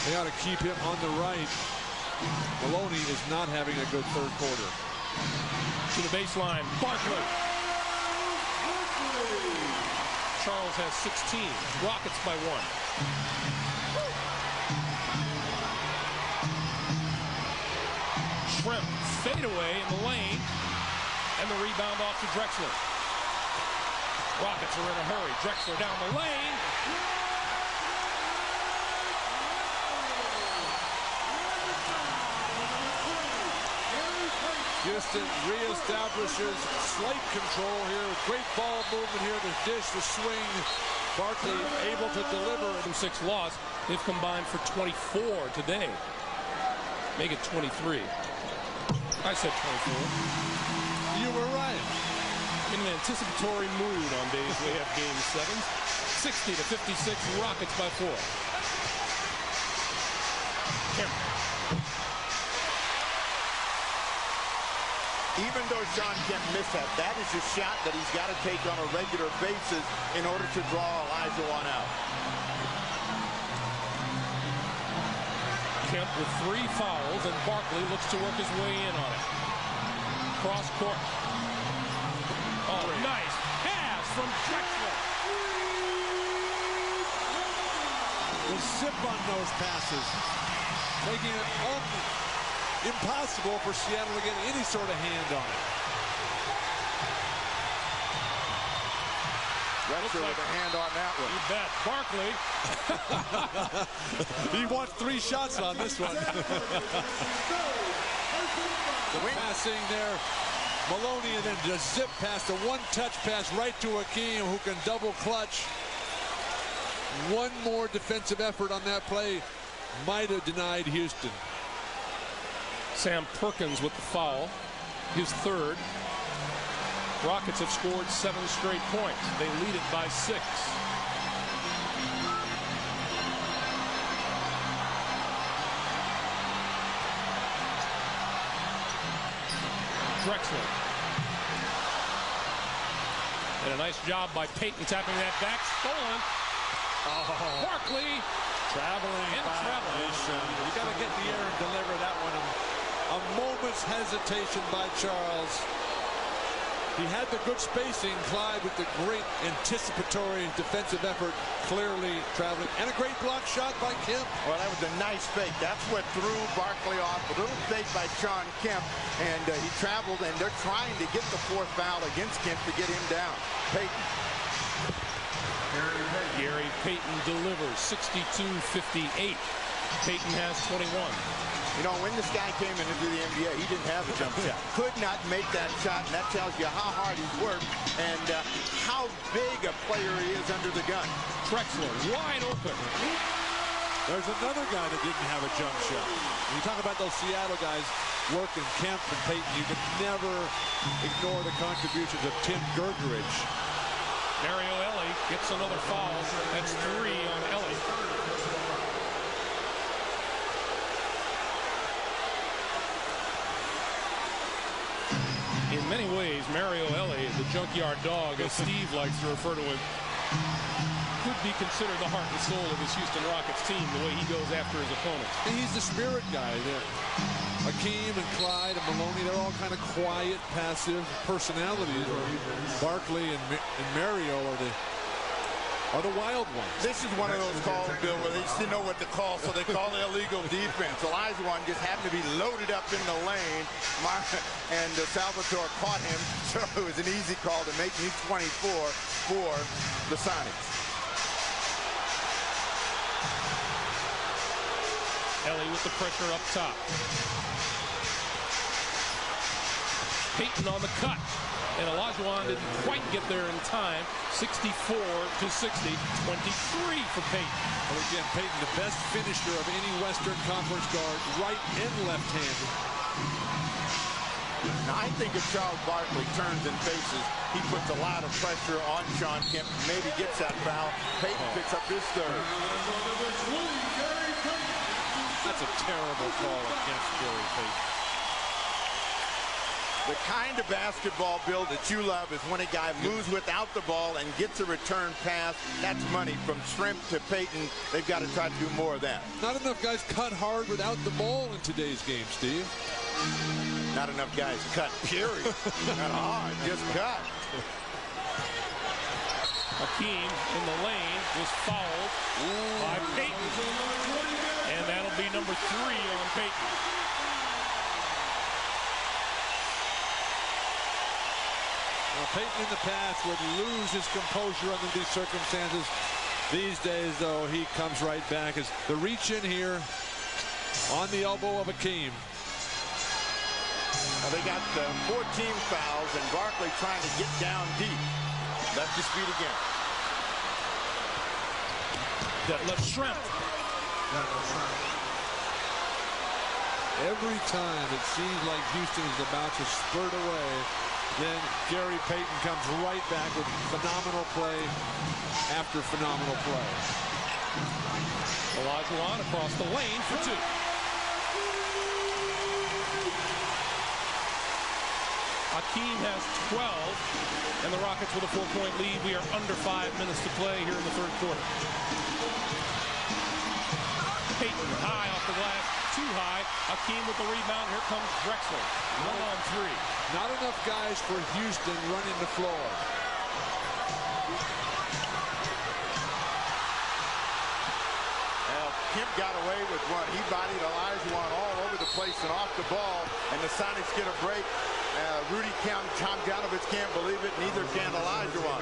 [SPEAKER 2] They ought to keep him on the right. Maloney is not having a good third quarter.
[SPEAKER 1] To the baseline, Barkley. Charles has 16. Rockets by 1. Shrimp fade away in the lane, and the rebound off to Drexler. Rockets are in a hurry. Drexler down the lane.
[SPEAKER 2] Houston reestablishes slight control here. Great ball movement here. The dish, the swing. Barkley able to deliver.
[SPEAKER 1] 6 loss. They've combined for 24 today. Make it 23. I said 24.
[SPEAKER 2] You were right.
[SPEAKER 1] In an anticipatory mood on days we have game 7s. 60-56, Rockets by 4. Kemp.
[SPEAKER 3] Even though Sean Kemp missed that, that is a shot that he's got to take on a regular basis in order to draw Olajuwon out.
[SPEAKER 1] Kemp with 3 fouls, and Barkley looks to work his way in on it. Cross court. Oh, nice pass from Drexler.
[SPEAKER 2] The zip on those passes, making it impossible for Seattle to get any sort of hand on it.
[SPEAKER 3] Drexler with a hand on that one.
[SPEAKER 1] You bet. Barkley.
[SPEAKER 2] He wants 3 shots on this one. The passing there. Maloney, and then just zip pass, the 1-touch pass right to Hakeem, who can double clutch. One more defensive effort on that play might have denied Houston.
[SPEAKER 1] Sam Perkins with the foul, his 3rd. Rockets have scored 7 straight points. They lead it by 6. Drexler. And a nice job by Payton tapping that back. Stolen. Oh. Barkley
[SPEAKER 2] Traveling violation. You got to get in the air and deliver that one. A moment's hesitation by Charles. He had the good spacing. Clyde with the great anticipatory defensive effort, clearly traveling, and a great block shot by Kemp.
[SPEAKER 3] Well, that was a nice fake. That's what threw Barkley off. A little fake by Sean Kemp, and he traveled, and they're trying to get the fourth foul against Kemp to get him down. Payton.
[SPEAKER 1] Gary Payton delivers 62-58. Payton has 21.
[SPEAKER 3] You know, when this guy came into the NBA, he didn't have a jump shot. Could not make that shot, and that tells you how hard he's worked and how big a player he is under the gun.
[SPEAKER 1] Drexler wide open.
[SPEAKER 2] There's another guy that didn't have a jump shot. When you talk about those Seattle guys working, Kemp and Payton, you can never ignore the contributions of Tim Gergerich.
[SPEAKER 1] Mario Elie gets another foul. That's 3 on Elie. In many ways, Mario Elie, the junkyard dog, as Steve likes to refer to him, could be considered the heart and soul of this Houston Rockets team, the way he goes after his opponents.
[SPEAKER 2] He's the spirit guy. Hakeem and Clyde and Maloney, they're all kind of quiet, passive personalities. Barkley and Mario are the wild ones.
[SPEAKER 3] This is one of those calls, Bill, where they just didn't know what to call, so they call it illegal defense. Olajuwon just happened to be loaded up in the lane, and Salvatore caught him, so it was an easy call to make me 24 for the Sonics.
[SPEAKER 1] Elie with the pressure up top. Payton on the cut. And Olajuwon didn't quite get there in time. 64-60, 23 for Payton.
[SPEAKER 2] Well, again, Payton, the best finisher of any Western Conference guard, right and left-handed.
[SPEAKER 3] Now, I think if Charles Barkley turns and faces, he puts a lot of pressure on Sean Kemp, maybe gets that foul. Payton picks up his third.
[SPEAKER 2] That's a terrible call against Gary Payton.
[SPEAKER 3] The kind of basketball, Bill, that you love is when a guy moves without the ball and gets a return pass. That's money from Shrimp to Payton. They've got to try to do more of that.
[SPEAKER 2] Not enough guys cut hard without the ball in today's game, Steve.
[SPEAKER 3] Not enough guys cut, period. Not hard, just cut.
[SPEAKER 1] Hakeem in the lane was fouled by Payton. And that'll be number 3 on Payton.
[SPEAKER 2] Payton in the past would lose his composure under these circumstances. These days, though, he comes right back. As the reach in here on the elbow of Hakeem.
[SPEAKER 3] Well, they got 14 fouls, and Barkley trying to get down deep. That's the speed again.
[SPEAKER 1] That left Shrimp.
[SPEAKER 2] Every time it seems like Houston is about to spurt away, then Gary Payton comes right back with phenomenal play after phenomenal play.
[SPEAKER 1] Olajuwon across the lane for 2. Hakeem has 12, and the Rockets with a 4-point lead. We are under 5 minutes to play here in the third quarter. Payton high off the glass, too high. Hakeem with the rebound. Here comes Drexler. 1 on 3.
[SPEAKER 2] Not enough guys for Houston running the floor.
[SPEAKER 3] Well, Kemp got away with one. He bodied Olajuwon all over the place and off the ball, and the Sonics get a break. Rudy Tomjanovich can't believe it, neither can Olajuwon.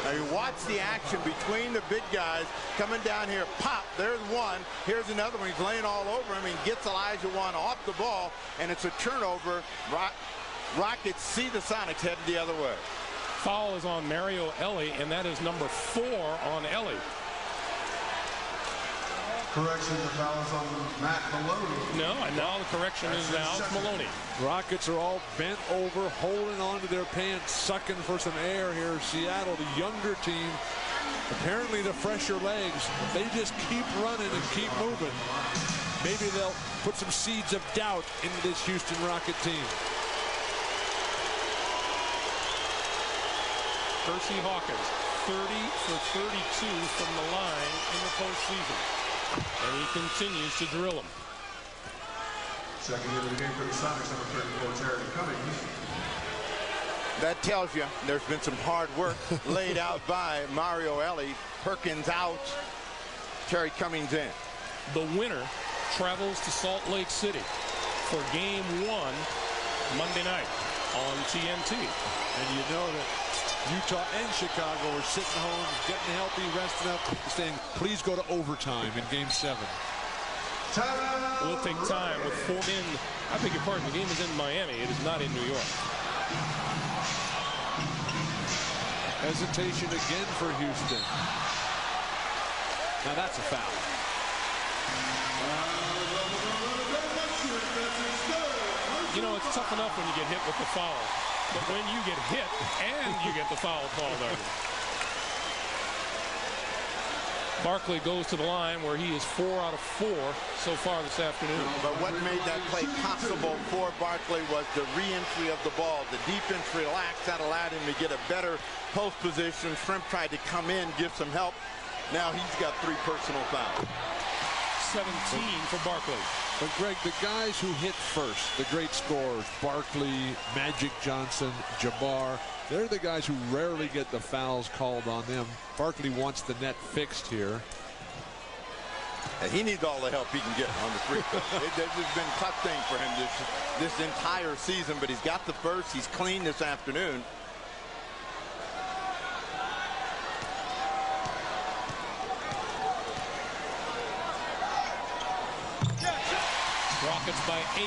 [SPEAKER 3] Now you watch the action between the big guys coming down here. Pop, there's one. Here's another one. He's laying all over him and gets Olajuwon off the ball, and it's a turnover. Rockets see the Sonics headed the other way.
[SPEAKER 1] Foul is on Mario Elie, and that is number 4 on Elie.
[SPEAKER 4] Correction, the foul is on Matt Maloney.
[SPEAKER 1] No, and now the correction is now Maloney.
[SPEAKER 2] Rockets are all bent over, holding onto their pants, sucking for some air here. Seattle, the younger team, apparently the fresher legs. They just keep running and keep moving. Maybe they'll put some seeds of doubt into this Houston Rocket team.
[SPEAKER 1] Percy Hawkins, 30 for 32 from the line in the postseason. And he continues to drill him.
[SPEAKER 4] Second hit of the game for the Sonics, number 34, Terry Cummings.
[SPEAKER 3] That tells you there's been some hard work laid out by Mario Ellie. Perkins out, Terry Cummings in.
[SPEAKER 1] The winner travels to Salt Lake City for Game 1 Monday night on TNT.
[SPEAKER 2] And you know that Utah and Chicago are sitting home, getting healthy, resting up, saying, please go to overtime in Game 7.
[SPEAKER 1] We'll take time with 4 in. I beg your pardon, the game is in Miami. It is not in New York.
[SPEAKER 2] Hesitation again for Houston. Now that's a foul.
[SPEAKER 1] You know, it's tough enough when you get hit with the foul. But when you get hit and you get the foul called on you. Barkley goes to the line where he is 4 out of 4 so far this afternoon.
[SPEAKER 3] But what made that play possible for Barkley was the re-entry of the ball. The defense relaxed. That allowed him to get a better post position. Shrimp tried to come in, give some help. Now he's got 3 personal fouls.
[SPEAKER 1] 17 for Barkley.
[SPEAKER 2] But Greg, the guys who hit first, the great scorers, Barkley, Magic Johnson, Jabbar, they're the guys who rarely get the fouls called on them. Barkley wants the net fixed here.
[SPEAKER 3] And he needs all the help he can get on the free throw. It's been a tough thing for him this entire season, but he's got the first. He's clean this afternoon.
[SPEAKER 1] Rockets by 8.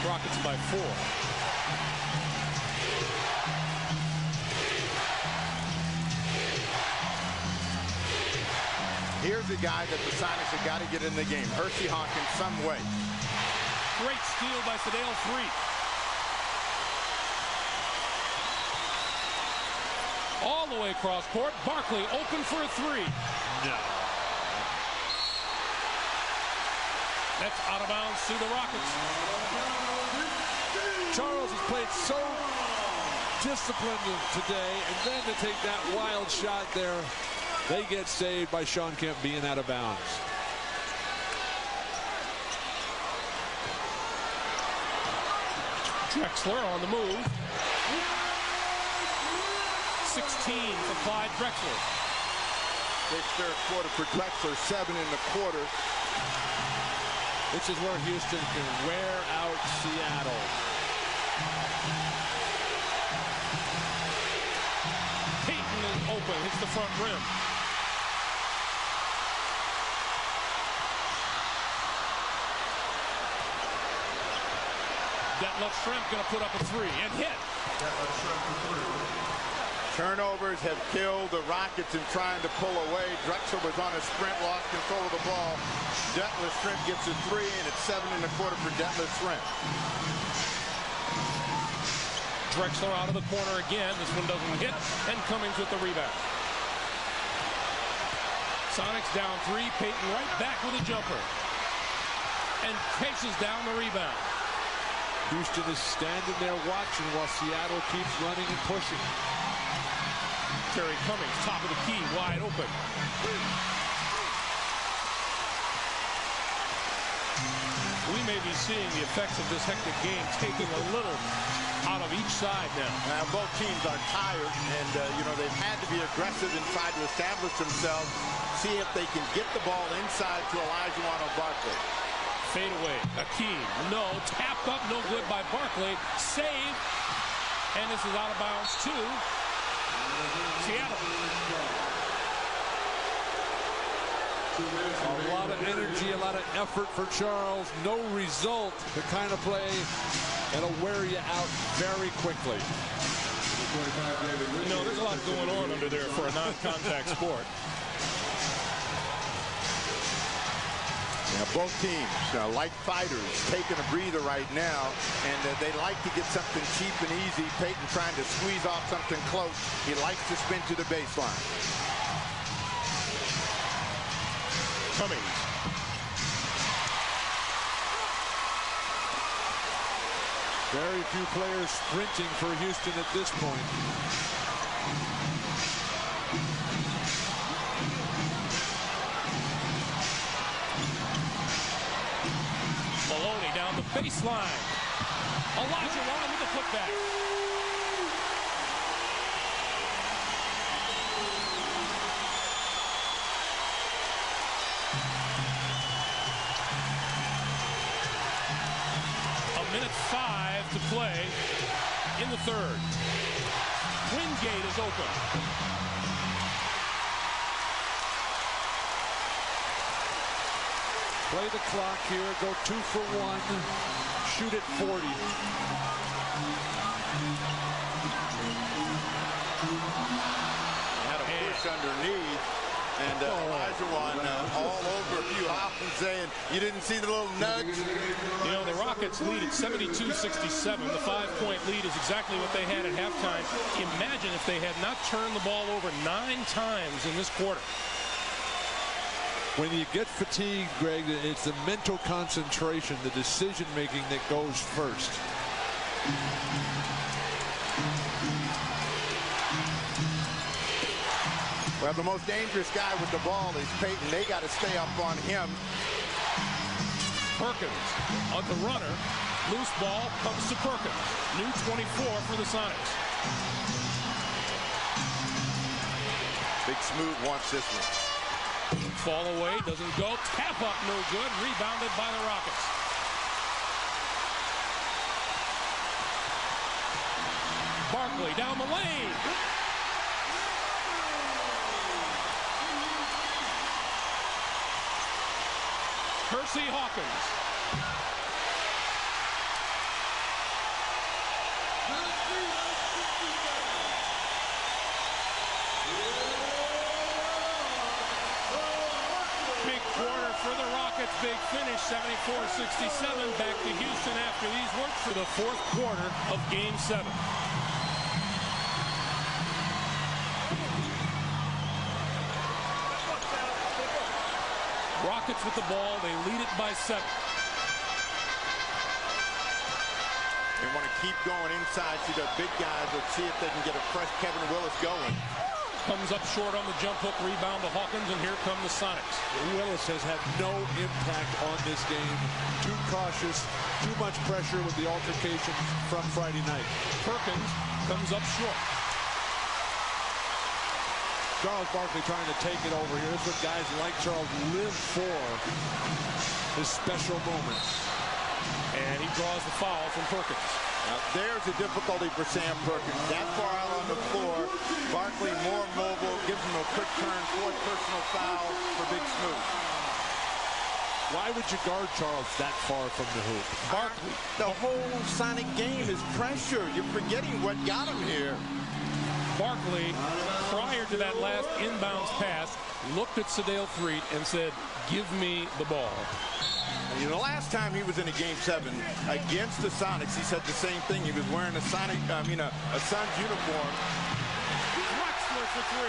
[SPEAKER 1] Rockets by 4.
[SPEAKER 3] Here's a guy that the Sonics have got to get in the game. Hershey Hawkins some way.
[SPEAKER 1] Great steal by Sadale 3. All the way across court. Barkley open for a 3.
[SPEAKER 2] No.
[SPEAKER 1] That's out of bounds to the Rockets.
[SPEAKER 2] Charles has played so disciplined today, and then to take that wild shot there, they get saved by Sean Kemp being out of bounds.
[SPEAKER 1] Drexler on the move. 16 for Clyde Drexler.
[SPEAKER 3] Big third quarter for Drexler, 7 in the quarter.
[SPEAKER 2] This is where Houston can wear out Seattle.
[SPEAKER 1] Payton is open, hits the front rim. Detlef Schrempf going to put up a 3 and hit.
[SPEAKER 3] Turnovers have killed the Rockets in trying to pull away. Drexler was on a sprint, lost control of the ball. Detlef Schrempf gets a 3, and it's 7 in the quarter for Detlef Schrempf.
[SPEAKER 1] Drexler out of the corner again. This one doesn't hit, and Cummings with the rebound. Sonics down 3. Payton right back with a jumper. And chases down the rebound.
[SPEAKER 2] Houston is standing there watching while Seattle keeps running and pushing.
[SPEAKER 1] Terry Cummings, top of the key, wide open. We may be seeing the effects of this hectic game taking a little out of each side now.
[SPEAKER 3] Both teams are tired, and you know, they've had to be aggressive and try to establish themselves, see if they can get the ball inside to Olajuwon Barkley.
[SPEAKER 1] Fade away, Akeem, no, tapped up, no good by Barkley, save, and this is out of bounds too. Seattle.
[SPEAKER 2] A lot of energy, a lot of effort for Charles. No result. The kind of play that'll wear you out very quickly.
[SPEAKER 1] You know, there's a lot going on under there for a non-contact sport.
[SPEAKER 3] Yeah, both teams like fighters, taking a breather right now, and they like to get something cheap and easy. Payton trying to squeeze off something close. He likes to spin to the baseline.
[SPEAKER 1] Cummings.
[SPEAKER 2] Very few players sprinting for Houston at this point.
[SPEAKER 1] Baseline. Olajuwon with the putback. Minute 5 to play in the third. Wingate is open.
[SPEAKER 2] Play the clock here. Go 2 for 1. Shoot at 40.
[SPEAKER 3] Had a push underneath. And Olajuwon all over a few Hopkins saying, you didn't see the little nudge?
[SPEAKER 1] You know, the Rockets lead at 72-67. The 5-point lead is exactly what they had at halftime. Imagine if they had not turned the ball over 9 times in this quarter.
[SPEAKER 2] When you get fatigued, Greg, it's the mental concentration, the decision-making that goes first.
[SPEAKER 3] Well, the most dangerous guy with the ball is Payton. They got to stay up on him.
[SPEAKER 1] Perkins on the runner. Loose ball comes to Perkins. New 24 for the Sonics.
[SPEAKER 3] Big Smooth wants this one.
[SPEAKER 1] Fall away, doesn't go. Tap up, no good. Rebounded by the Rockets. Barkley down the lane. Hersey Hawkins. Big quarter for the Rockets. Big finish, 74-67. Back to Houston after these works for the fourth quarter of Game 7. Rockets with the ball. They lead it by 7.
[SPEAKER 3] They want to keep going inside to the big guys. Let's see if they can get a fresh Kevin Willis going.
[SPEAKER 1] Comes up short on the jump hook. Rebound to Hawkins, and here come the Sonics.
[SPEAKER 2] Willis has had no impact on this game. Too cautious, too much pressure with the altercation from Friday night.
[SPEAKER 1] Perkins comes up short.
[SPEAKER 2] Charles Barkley trying to take it over here. This is what guys like Charles live for, his special moments.
[SPEAKER 1] And he draws the foul from Perkins.
[SPEAKER 3] Now, there's a difficulty for Sam Perkins. That far out on the floor. Barkley more mobile, gives him a quick turn, fourth personal foul for Big Smooth.
[SPEAKER 2] Why would you guard Charles that far from the hoop?
[SPEAKER 1] Barkley.
[SPEAKER 3] The whole Sonic game is pressure. You're forgetting what got him here.
[SPEAKER 1] Barkley, prior to that last inbounds pass, looked at Sedale Threet and said, give me the ball.
[SPEAKER 3] You know, the last time he was in a Game 7 against the Sonics, he said the same thing. He was wearing a Suns uniform.
[SPEAKER 1] Drexler for 3.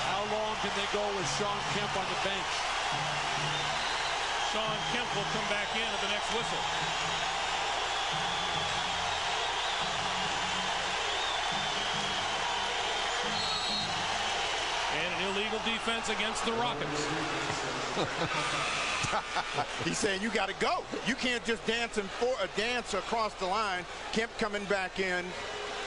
[SPEAKER 2] How long can they go with Sean Kemp on the bench?
[SPEAKER 1] Sean Kemp will come back in at the next whistle. And an illegal defense against the Rockets.
[SPEAKER 3] He's saying you got to go. You can't just dance across the line. Kemp coming back in.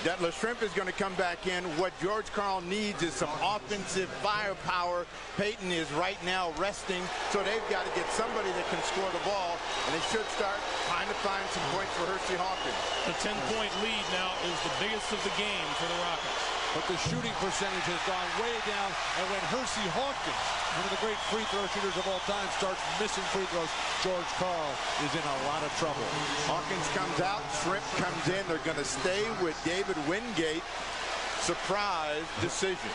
[SPEAKER 3] Detlef Schrempf is going to come back in. What George Karl needs is some offensive firepower. Payton is right now resting, so they've got to get somebody that can score the ball, and they should start trying to find some points for Hersey Hawkins.
[SPEAKER 1] The 10-point lead now is the biggest of the game for the Rockets.
[SPEAKER 2] But the shooting percentage has gone way down, and when Hersey Hawkins, one of the great free throw shooters of all time, starts missing free throws, George Karl is in a lot of trouble.
[SPEAKER 3] Hawkins comes out, Schrempf comes in. They're going to stay with David Wingate. Surprise decision.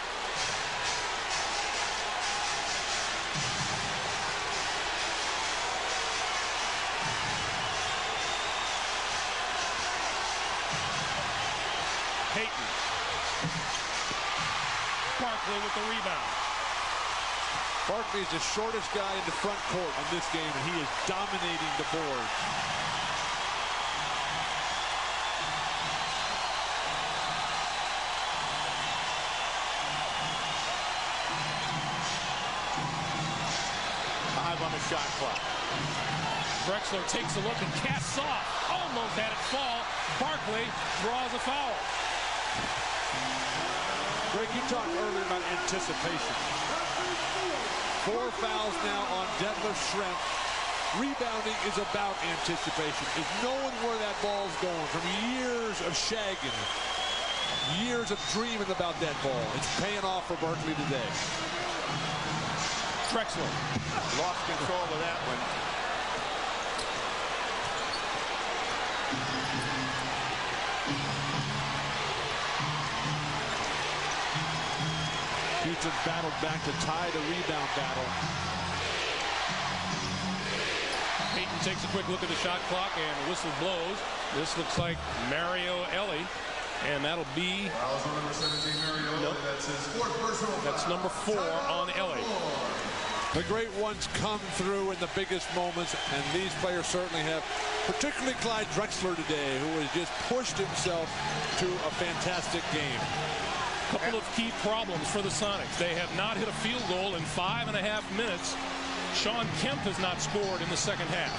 [SPEAKER 1] Payton. Barkley with the rebound.
[SPEAKER 2] Barkley is the shortest guy in the front court in this game, and he is dominating the board.
[SPEAKER 3] the shot clock.
[SPEAKER 1] Drexler takes a look and casts off. Almost had it fall. Barkley draws a foul.
[SPEAKER 2] Greg, you talked earlier about anticipation. 4 fouls now on Detlef Schrempf. Rebounding is about anticipation. Is knowing where that ball's going from years of shagging, years of dreaming about that ball. It's paying off for Barkley today.
[SPEAKER 1] Drexler
[SPEAKER 3] Lost control of that one.
[SPEAKER 2] Houston battled back to tie the rebound battle.
[SPEAKER 1] Payton takes a quick look at the shot clock and whistle blows. This looks like Mario Elie, and that'll be
[SPEAKER 4] Number 17, Mario.
[SPEAKER 1] Nope.
[SPEAKER 4] That's his 4th personal foul.
[SPEAKER 1] that's number 4 on Elie.
[SPEAKER 2] The great ones come through in the biggest moments, and these players certainly have, particularly Clyde Drexler today, who has just pushed himself to a fantastic game.
[SPEAKER 1] Couple of key problems for the Sonics. They have not hit a field goal in 5.5 minutes. Sean Kemp has not scored in the second half.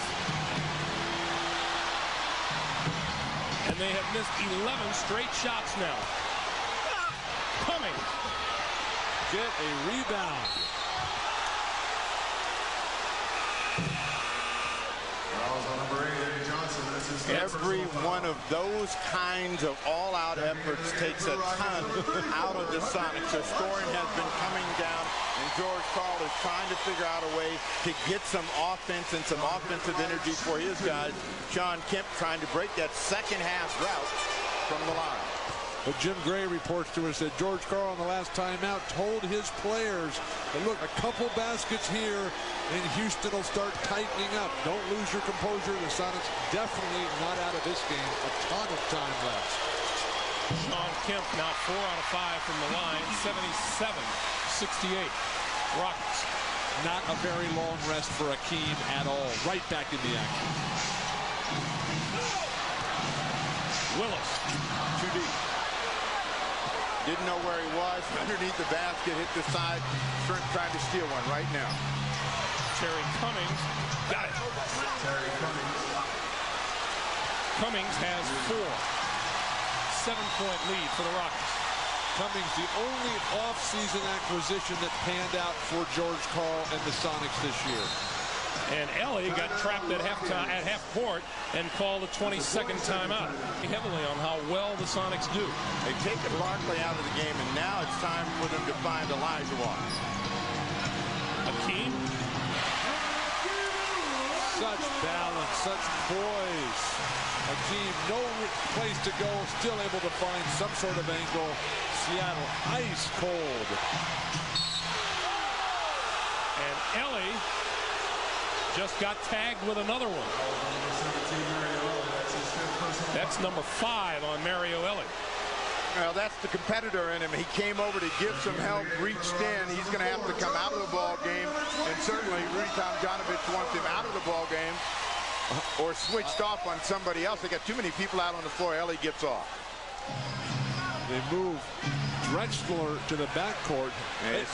[SPEAKER 1] And they have missed 11 straight shots now. Cummings.
[SPEAKER 2] Get a rebound.
[SPEAKER 4] Fouls on number 8, Eddie Johnson. That's his 5th
[SPEAKER 3] Every
[SPEAKER 4] personal foul.
[SPEAKER 3] one of those kinds of all-out efforts takes a ton out of the Sonics. Their scoring has been coming down, and George Karl is trying to figure out a way to get some offense and some offensive energy for his guys. Sean Kemp trying to break that second half route from the line.
[SPEAKER 2] But Jim Gray reports to us that George Karl on the last timeout told his players that, look, a couple baskets here and Houston will start tightening up. Don't lose your composure. The Sonics definitely not out of this game. A ton of time left.
[SPEAKER 1] Sean Kemp now 4 out of 5 from the line. 77-68. Rockets.
[SPEAKER 2] Not a very long rest for Akeem at all. Right back in the action.
[SPEAKER 1] Willis.
[SPEAKER 3] Too deep. Didn't know where he was. Underneath the basket, hit the side. Shrimp trying to steal one right now.
[SPEAKER 1] Terry Cummings. Got it.
[SPEAKER 4] Terry Cummings.
[SPEAKER 1] Cummings has 4. 7-point lead for the Rockets.
[SPEAKER 2] Cummings, the only off-season acquisition that panned out for George Karl and the Sonics this year.
[SPEAKER 1] And Elie got trapped at half court and called a 22nd timeout. Heavily on how well the Sonics do.
[SPEAKER 3] They've taken Barkley out of the game, and now it's time for them to find Olajuwon.
[SPEAKER 1] Akeem.
[SPEAKER 2] Such balance, such poise. Akeem, no place to go, still able to find some sort of angle. Seattle, ice cold.
[SPEAKER 1] And Elie just got tagged with another one.
[SPEAKER 4] Number 17, Mario. That's his 5th personal foul.
[SPEAKER 1] That's number 5 on Mario Elie.
[SPEAKER 3] Well, that's the competitor in him. He came over to give some help, reached in. He's going to have to come out of the ball game, and certainly Rudy Tomjanovich wants him out of the ball game or switched off on somebody else. They got too many people out on the floor. Elie gets off.
[SPEAKER 2] They move Drexler to the backcourt.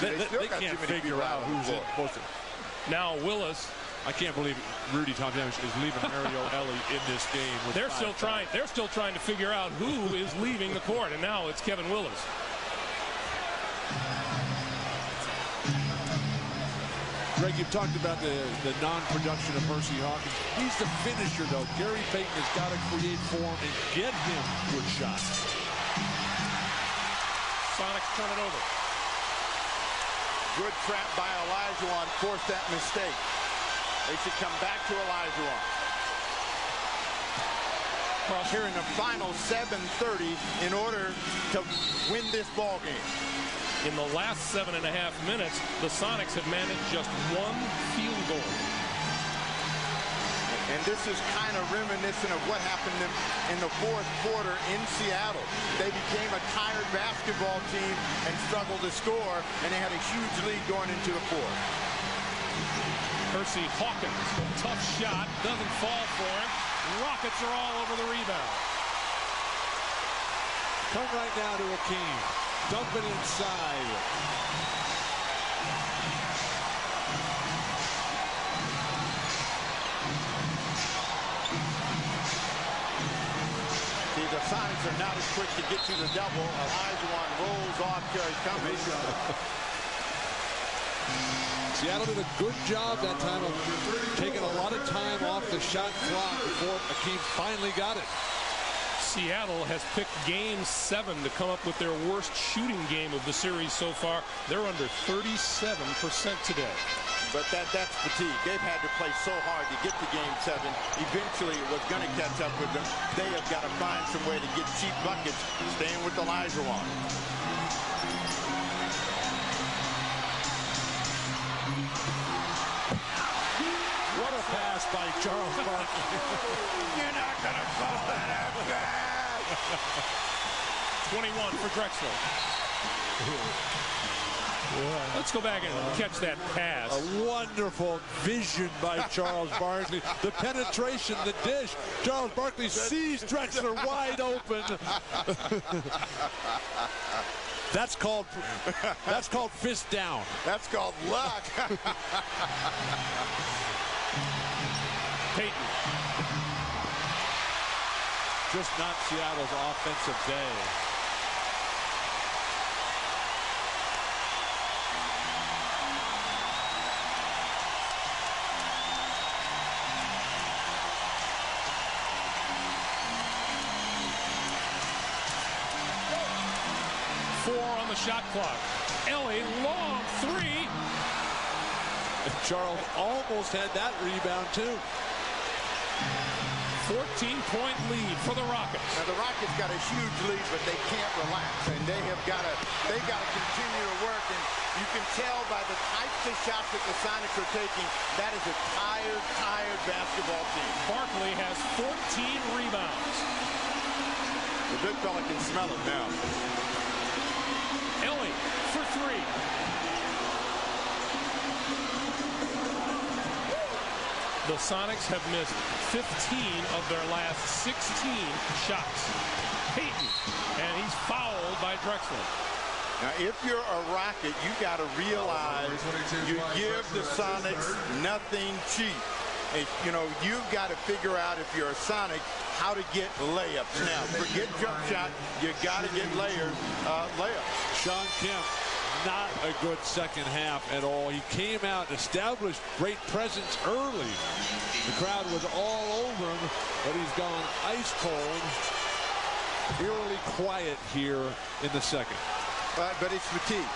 [SPEAKER 3] They
[SPEAKER 2] can't figure out who's supposed to.
[SPEAKER 1] Now Willis.
[SPEAKER 2] I can't believe Rudy Tomjanovich is leaving Mario Elie in this game. With
[SPEAKER 1] They're still trying to figure out who is leaving the court, and now it's Kevin Willis.
[SPEAKER 2] Greg, you've talked about the non-production of Percy Hawkins. He's the finisher, though. Gary Payton has got to create for him and get him good shots.
[SPEAKER 1] Sonics turn it over.
[SPEAKER 3] Good trap by Olajuwon, forced that mistake. They should come back to Olajuwon. Here in the final 7:30 in order to win this ball game.
[SPEAKER 1] In the last 7.5 minutes, the Sonics have managed just 1 field goal.
[SPEAKER 3] And this is kind of reminiscent of what happened in the 4th quarter in Seattle. They became a tired basketball team and struggled to score, and they had a huge lead going into the 4th.
[SPEAKER 1] Percy Hawkins, tough shot, doesn't fall for him. Rockets are all over the rebound.
[SPEAKER 2] Come right now to Akeem. Dump it inside.
[SPEAKER 3] See, the Sonics are not as quick to get to the double. Olajuwon rolls off Kerry Cummings.
[SPEAKER 2] Seattle did a good job that time of taking a lot of time off the shot clock before Akeem finally got it.
[SPEAKER 1] Seattle has picked game 7 to come up with their worst shooting game of the series so far. They're under 37% today.
[SPEAKER 3] But that's fatigue. They've had to play so hard to get to game 7. Eventually it was going to catch up with them. They have got to find some way to get cheap buckets, staying with Olajuwon.
[SPEAKER 2] What a pass by Charles Barkley.
[SPEAKER 3] You're not going to call that a pass.
[SPEAKER 1] 21 for Drexler. Let's go back and catch that pass.
[SPEAKER 2] A wonderful vision by Charles Barkley. The penetration, the dish. Charles Barkley sees Drexler wide open. That's called fist down.
[SPEAKER 3] That's called luck.
[SPEAKER 1] Payton.
[SPEAKER 2] Just not Seattle's offensive day.
[SPEAKER 1] On the shot clock. Ellie, long three.
[SPEAKER 2] Charles almost had that rebound too.
[SPEAKER 1] 14-point lead for the Rockets.
[SPEAKER 3] Now the Rockets got a huge lead, but they can't relax, and they got to continue to work. And you can tell by the types of shots that the Sonics are taking, that is a tired basketball team.
[SPEAKER 1] Barkley has 14 rebounds.
[SPEAKER 3] The big fella can smell it now.
[SPEAKER 1] Ellie for three. The Sonics have missed 15 of their last 16 shots. Payton, and he's fouled by Drexler.
[SPEAKER 3] Now, if you're a Rocket, you got to realize you give the Sonics nothing cheap. You know, you've got to figure out, if you're a Sonic, how to get layups. Now, forget jump shot. You got to get layups.
[SPEAKER 2] Sean Kemp, not a good second half at all. He came out and established great presence early. The crowd was all over him, but he's gone ice cold, eerily quiet here in the second.
[SPEAKER 3] But it's fatigue.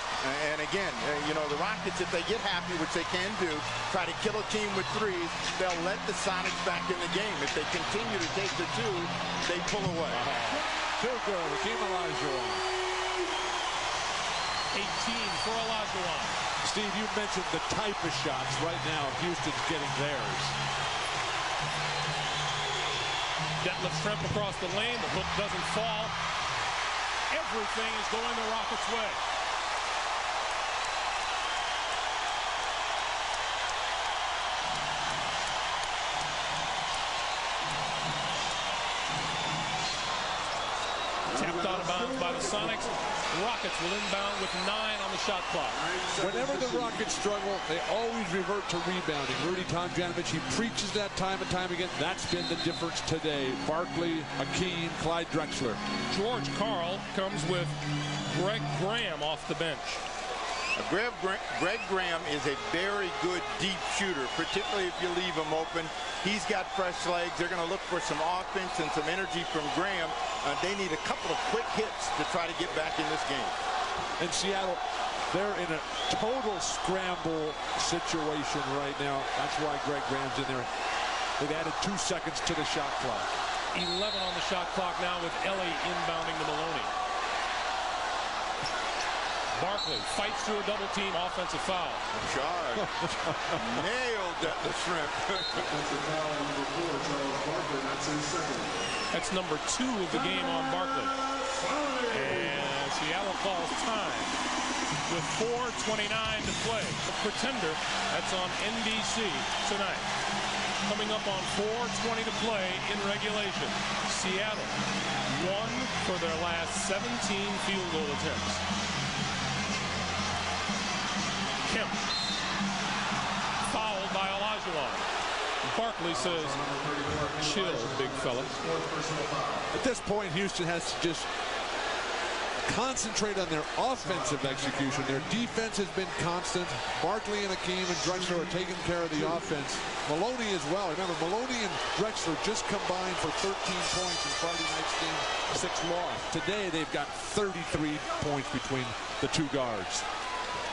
[SPEAKER 3] And again, you know, the Rockets, if they get happy, which they can do, try to kill a team with threes, they'll let the Sonics back in the game. If they continue to take the two, they pull away.
[SPEAKER 2] Too good. Hakeem Olajuwon.
[SPEAKER 1] 18 for Olajuwon.
[SPEAKER 2] Steve, you mentioned the type of shots. Right now, Houston's getting theirs.
[SPEAKER 1] Detlef Schrempf across the lane. The hook doesn't fall. Everything is going the Rockets' way. Tapped out of bounds by the Sonics. Rockets will inbound with 9 on the shot clock.
[SPEAKER 2] Whenever the Rockets struggle, they always revert to rebounding. Rudy Tomjanovich, he preaches that time and time again. That's been the difference today. Barkley, Hakeem, Clyde Drexler.
[SPEAKER 1] George Karl comes with Greg Graham off the bench.
[SPEAKER 3] Greg Graham is a very good deep shooter, particularly if you leave him open. He's got fresh legs. They're going to look for some offense and some energy from Graham. They need a couple of quick hits to try to get back in this game.
[SPEAKER 2] And Seattle, they're in a total scramble situation right now. That's why Greg Graham's in there. They've added 2 seconds to the shot clock.
[SPEAKER 1] 11 on the shot clock now with Ellie inbounding to Maloney. Barkley fights through a double team, offensive foul.
[SPEAKER 3] Charge. Nailed at the shrimp.
[SPEAKER 1] That's number 2 of the game on Barkley. And Seattle calls time with 4:29 to play. The Pretender, that's on NBC tonight. Coming up on 4:20 to play in regulation. Seattle, 1 for their last 17 field goal attempts. Kemp, fouled by Olajuwon. Barkley Barkley says, chill, big fella.
[SPEAKER 2] At this point, Houston has to just concentrate on their offensive execution. Their defense has been constant. Barkley and Hakeem and Drexler are taking care of the offense. Maloney as well. Remember, Maloney and Drexler just combined for 13 points in Friday night's game 6 loss. Today, they've got 33 points between the two guards.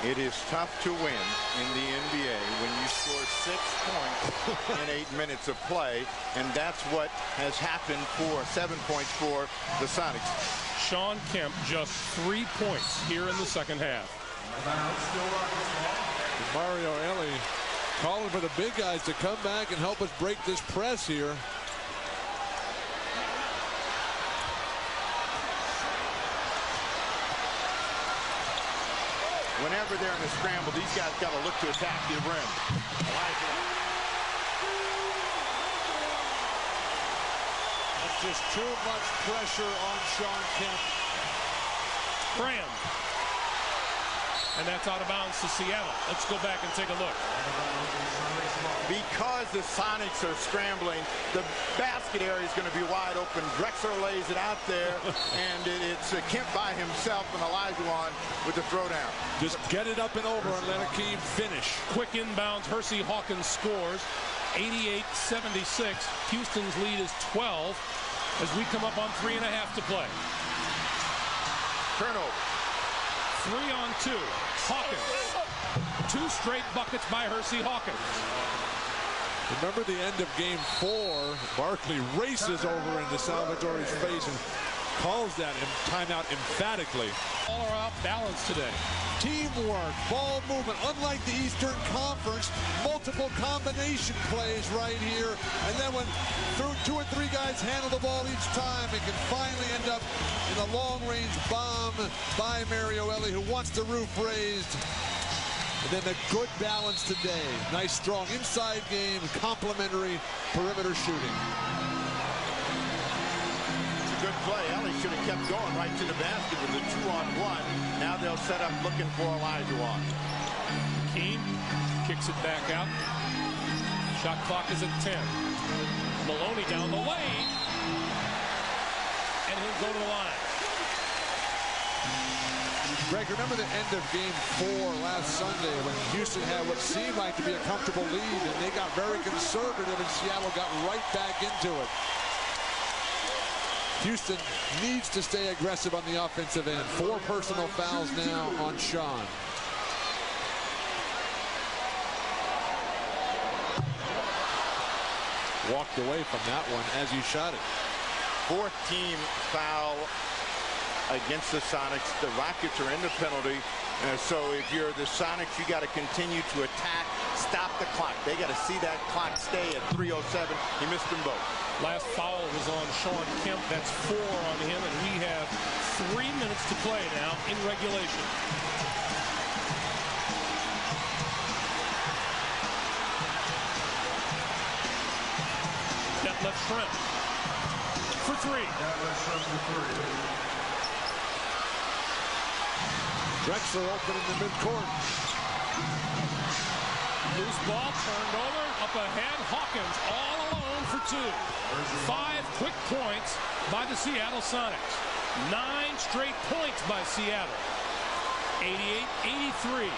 [SPEAKER 3] It is tough to win in the NBA when you score 6 points in 8 minutes of play, and that's what has happened for 7 points for the Sonics.
[SPEAKER 1] Sean Kemp just 3 points here in the second half.
[SPEAKER 2] Mario Elie calling for the big guys to come back and help us break this press here.
[SPEAKER 3] Whenever they're in a scramble, these guys got to look to attack the rim.
[SPEAKER 2] That's just too much pressure on Sean Kemp.
[SPEAKER 1] Graham. And that's out of bounds to Seattle. Let's go back and take a look.
[SPEAKER 3] Because the Sonics are scrambling, the basket area is going to be wide open. Drexler lays it out there, and it's Kemp by himself and Olajuwon with the throwdown.
[SPEAKER 2] Just get it up and over and let Hakeem finish.
[SPEAKER 1] Quick inbounds. Hersey Hawkins scores. 88-76. Houston's lead is 12 as we come up on 3.5 to play.
[SPEAKER 3] Turnover.
[SPEAKER 1] 3-on-2. Hawkins. 2 straight buckets by Hersey Hawkins.
[SPEAKER 2] Remember the end of game 4. Barkley races over into Salvatore's face and calls that timeout emphatically.
[SPEAKER 1] All are off balance today.
[SPEAKER 2] Teamwork, ball movement. Unlike the Eastern Conference, multiple combination plays right here. And then when 2 or 3 guys handle the ball each time, it can finally end up in a long-range bomb by Mario Elie, who wants the roof raised. And then the good balance today. Nice, strong inside game, complementary perimeter shooting.
[SPEAKER 3] It's a good play. Elie should have kept going right to the basket with the 2-on-1. Now they'll set up looking for Olajuwon.
[SPEAKER 1] Keane kicks it back out. Shot clock is at 10. Maloney down the lane. And he'll go to the line.
[SPEAKER 2] Greg, remember the end of game 4 last Sunday when Houston had what seemed like to be a comfortable lead, and they got very conservative, and Seattle got right back into it. Houston needs to stay aggressive on the offensive end. 4 personal fouls now on Sean. Walked away from that one as he shot it.
[SPEAKER 3] 4th team foul against the Sonics. The Rockets are in the penalty. So if you're the Sonics, you got to continue to attack, stop the clock. They got to see that clock stay at 3:07. He missed them both.
[SPEAKER 1] Last foul was on Sean Kemp. That's 4 on him, and we have 3 minutes to play now in regulation. Detlef Schrempf for 3.
[SPEAKER 2] Drexler open in the midcourt.
[SPEAKER 1] Loose ball turned over, up ahead. Hawkins all alone for 2. 5 quick points by the Seattle Sonics. 9 straight points by Seattle. 88-83.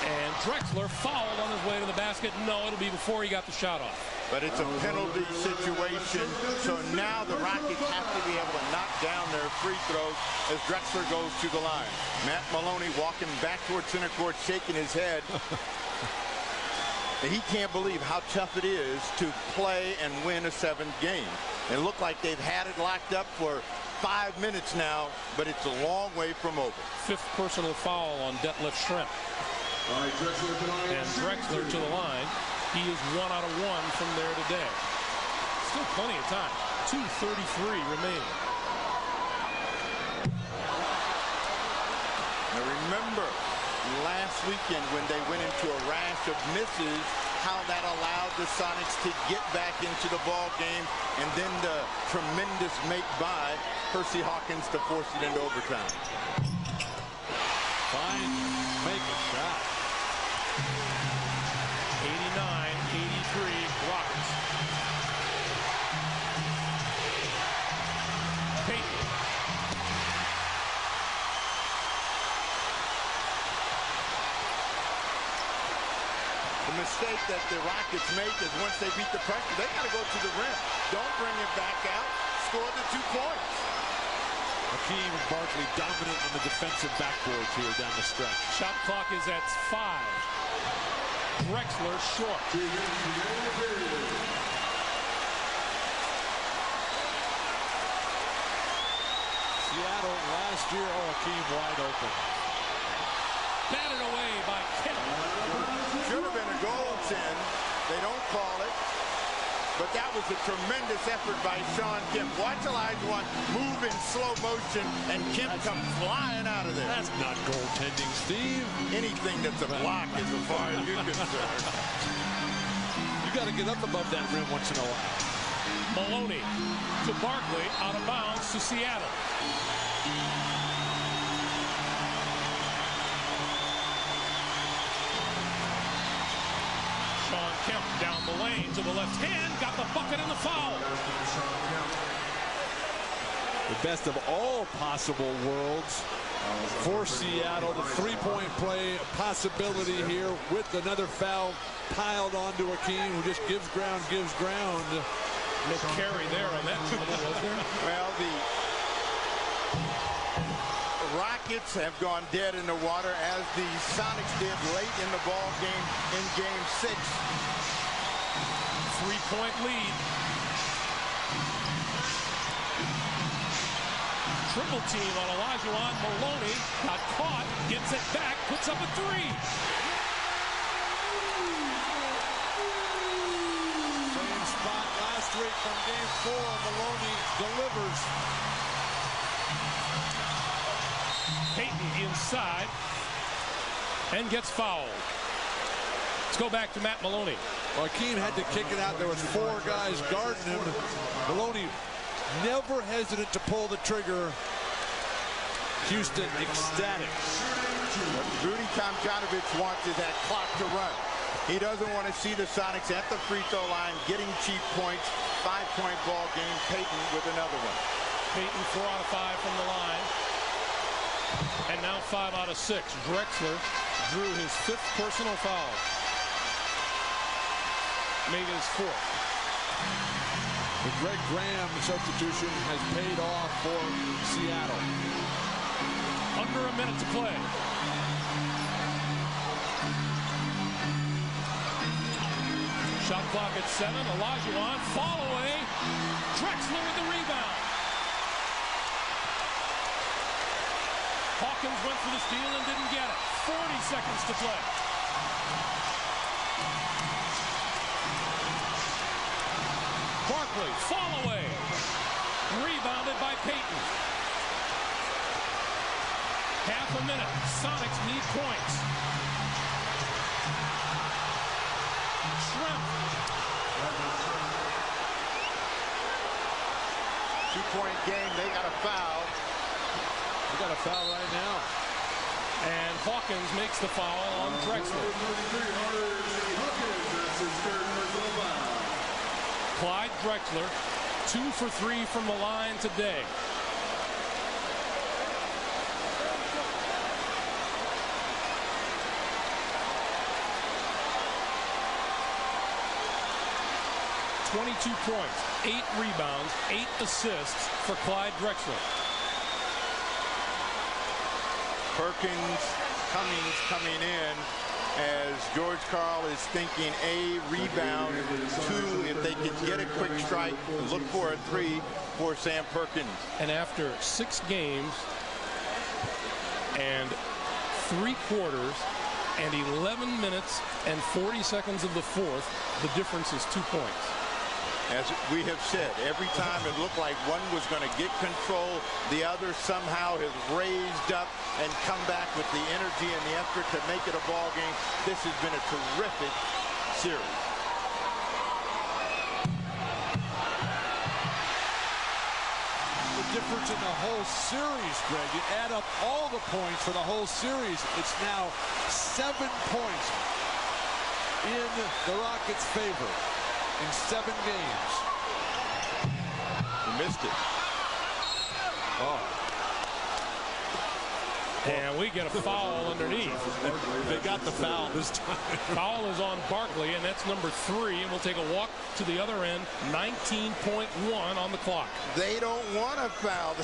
[SPEAKER 1] And Drexler fouled on his way to the basket. No, it'll be before he got the shot off.
[SPEAKER 3] But it's a penalty situation, so now the Rockets have to be able to knock down their free throws as Drexler goes to the line. Matt Maloney walking back towards center court, shaking his head. And he can't believe how tough it is to play and win a 7th game. It looked like they've had it locked up for 5 minutes now, but it's a long way from over.
[SPEAKER 1] 5th personal foul on Detlef Schrempf. And Drexler to the line. He is 1 out of 1 from there today. Still plenty of time. 2:33 remaining.
[SPEAKER 3] Now remember, last weekend when they went into a rash of misses, how that allowed the Sonics to get back into the ball game, and then the tremendous make by Hersey Hawkins to force it into overtime.
[SPEAKER 2] Fine, make a shot.
[SPEAKER 1] 89-83 Rockets.
[SPEAKER 3] The mistake that the Rockets make is once they beat the pressure, they got to go to the rim. Don't bring it back out. Score the 2 points.
[SPEAKER 2] Hakeem and Barkley dominant on the defensive backboards here down the stretch.
[SPEAKER 1] Shot clock is at 5. Drexler short.
[SPEAKER 2] Seattle last year, Hakeem wide open.
[SPEAKER 1] Batted away by Kemp.
[SPEAKER 3] Should have been a goaltend. They don't call it. But that was a tremendous effort by Sean Kemp. Watch Olajuwon move in slow motion, and Kemp come flying out of there.
[SPEAKER 2] That's not goaltending, Steve.
[SPEAKER 3] Anything that's a block is as far as you're concerned.
[SPEAKER 2] You got to get up above that rim once in a while.
[SPEAKER 1] Maloney to Barkley, out of bounds to Seattle. Sean Kemp down the lane to the left hand, got the bucket and the foul.
[SPEAKER 2] The best of all possible worlds for Seattle. The three-point play possibility here with another foul piled onto Hakeem, who just gives ground.
[SPEAKER 1] No carry there on that dribble, was there?
[SPEAKER 3] Well, the Rockets have gone dead in the water, as the Sonics did late in the ball game in Game 6.
[SPEAKER 1] 3-point lead. Triple team on Olajuwon. Maloney got caught, gets it back, puts up a 3.
[SPEAKER 2] Same spot last week from Game 4. Maloney delivers.
[SPEAKER 1] Payton inside and gets fouled. Let's go back to Matt Maloney.
[SPEAKER 2] Well, Hakeem had to kick it out. There was 4 guys guarding him. Maloney never hesitant to pull the trigger. Houston ecstatic.
[SPEAKER 3] What Rudy Tomjanovich wants is that clock to run. He doesn't want to see the Sonics at the free throw line getting cheap points. 5-point ball game. Payton with another one.
[SPEAKER 1] Payton 4 out of 5 from the line. And now 5 out of 6. Drexler drew his 5th personal foul. Made his 4th.
[SPEAKER 2] The Greg Graham substitution has paid off for Seattle.
[SPEAKER 1] Under a minute to play. Shot clock at 7. Olajuwon, fall away. Drexler with the rebound. Hawkins went for the steal and didn't get it. 40 seconds to play. Barkley, fall away. Rebounded by Payton. Half a minute. Sonics need points. Shrimp.
[SPEAKER 3] 2-point game. They got a foul.
[SPEAKER 2] We got a foul right now.
[SPEAKER 1] And Hawkins makes the foul on Drexler. Clyde Drexler, 2 for 3 from the line today. ...22 points, 8 rebounds, 8 assists for Clyde Drexler.
[SPEAKER 3] Perkins, Cummings coming in as George Karl is thinking a rebound, 2 if they can get a quick strike, look for a 3 for Sam Perkins.
[SPEAKER 1] And after 6 games and 3 quarters and 11 minutes and 40 seconds of the 4th, the difference is 2 points.
[SPEAKER 3] As we have said, every time it looked like one was going to get control, the other somehow has raised up and come back with the energy and the effort to make it a ball game. This has been a terrific series.
[SPEAKER 2] The difference in the whole series, Greg, you add up all the points for the whole series, it's now 7 points in the Rockets' favor in 7 games.
[SPEAKER 3] He missed it.
[SPEAKER 2] Oh.
[SPEAKER 1] And we get a foul underneath.
[SPEAKER 2] They got the foul this time.
[SPEAKER 1] Foul is on Barkley, and that's number 3. And we'll take a walk to the other end. 19.1 on the clock.
[SPEAKER 3] They don't want a foul.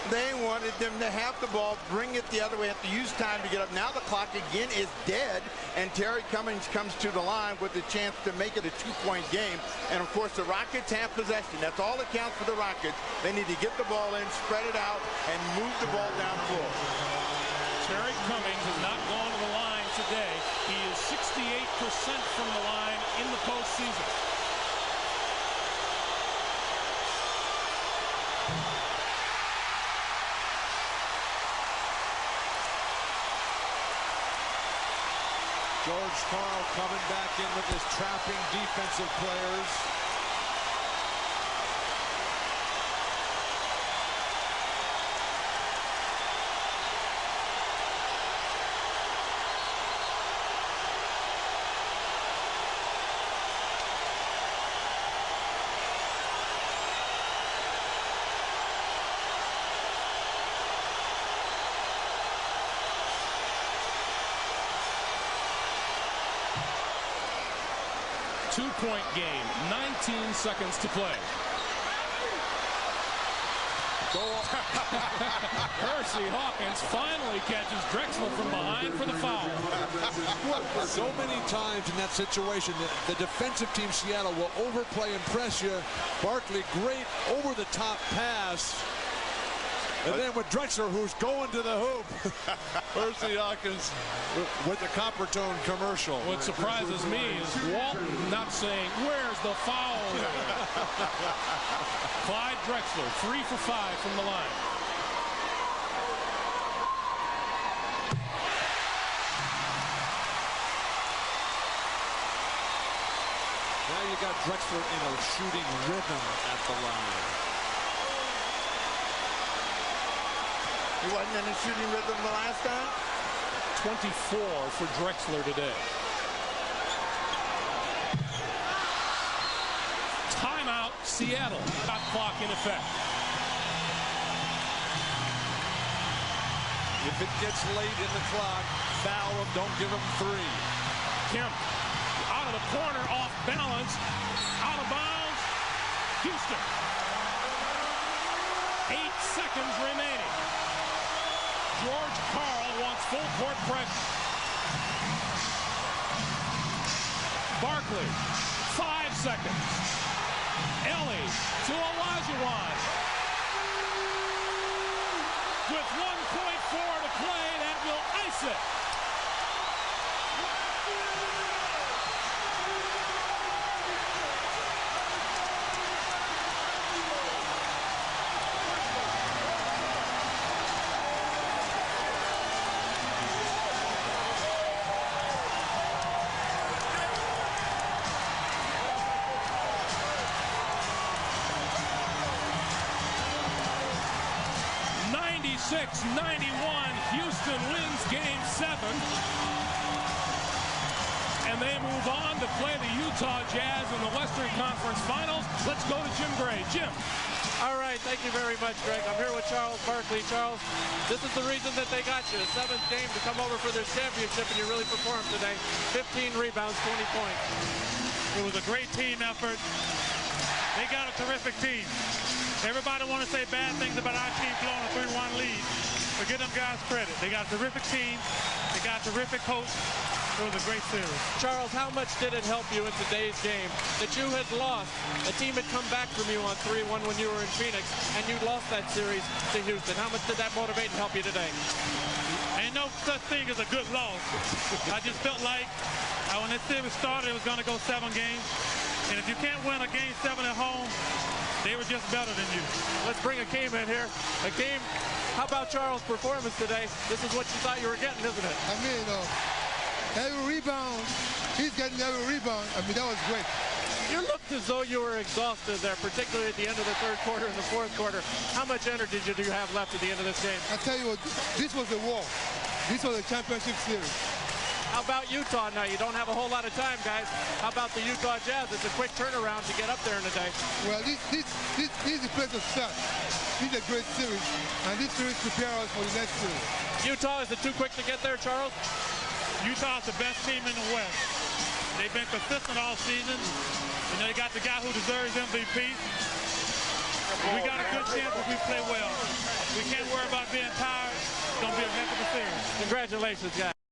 [SPEAKER 3] They wanted them to have the ball, bring it the other way, have to use time to get up. Now the clock again is dead, and Terry Cummings comes to the line with the chance to make it a 2-point game. And of course, the Rockets have possession. That's all that counts for the Rockets. They need to get the ball in, spread it out, and move the ball down the floor.
[SPEAKER 1] Terry Cummings has not gone to the line today. He is 68% from the line in the postseason.
[SPEAKER 2] George Karl coming back in with his trapping defensive players.
[SPEAKER 1] Two-point game, 19 seconds to play. Percy Hawkins finally catches Drexler from behind for the foul.
[SPEAKER 2] So many times in that situation, the defensive team Seattle will overplay and press you. Barkley, great over-the-top pass. And then with Drexler, who's going to the hoop. Percy Hawkins with the Coppertone commercial.
[SPEAKER 1] What surprises me is Walton not saying, where's the foul? Clyde Drexler, 3 for 5 from the line.
[SPEAKER 2] Now you got Drexler in a shooting rhythm at the line.
[SPEAKER 3] He wasn't in a shooting rhythm the last time.
[SPEAKER 1] 24 for Drexler today. Timeout, Seattle. Shot clock in effect.
[SPEAKER 2] If it gets late in the clock, foul him, don't give him 3.
[SPEAKER 1] Kemp out of the corner, off balance, out of bounds. Houston. 8 seconds remaining. George Karl wants full court pressure. Barkley, 5 seconds. Ellie to Olajuwon. With 1.4 to play, that will ice it. Houston wins game 7. And they move on to play the Utah Jazz in the Western Conference Finals. Let's go to Jim Gray. Jim.
[SPEAKER 7] All right, thank you very much, Greg. I'm here with Charles Barkley. Charles, this is the reason that they got you. The 7th game to come over for this championship, and you really performed today. 15 rebounds, 20 points.
[SPEAKER 8] It was a great team effort. They got a terrific team. Everybody want to say bad things about our team blowing a 3-1 lead, but give them guys credit. They got a terrific team. They got a terrific coach. It was a great series.
[SPEAKER 7] Charles, how much did it help you in today's game that you had lost? A team had come back from you on 3-1 when you were in Phoenix, and you lost that series to Houston. How much did that motivate and help you today?
[SPEAKER 8] Ain't no such thing as a good loss. I just felt like when this series started, it was going to go 7 games. And if you can't win a game 7 at home, they were just better than you.
[SPEAKER 7] Let's bring Akeem in here. Akeem, how about Charles' performance today? This is what you thought you were getting, isn't it?
[SPEAKER 9] I mean, every rebound, he's getting every rebound. I mean, that was great.
[SPEAKER 7] You looked as though you were exhausted there, particularly at the end of the 3rd quarter and the 4th quarter. How much energy do you have left at the end of this game?
[SPEAKER 9] I tell you what, this was a war. This was a championship series.
[SPEAKER 7] How about Utah now? You don't have a whole lot of time, guys. How about the Utah Jazz? It's a quick turnaround to get up there today.
[SPEAKER 9] Well, this is a place of start. This is a great series, and this series prepares us for the next series.
[SPEAKER 7] Utah, is it too quick to get there, Charles?
[SPEAKER 8] Utah's the best team in the West. They've been consistent all season. You know, they got the guy who deserves MVP. We got a good chance if we play well. We can't worry about being tired. It's going to be a heck of a series.
[SPEAKER 7] Congratulations, guys.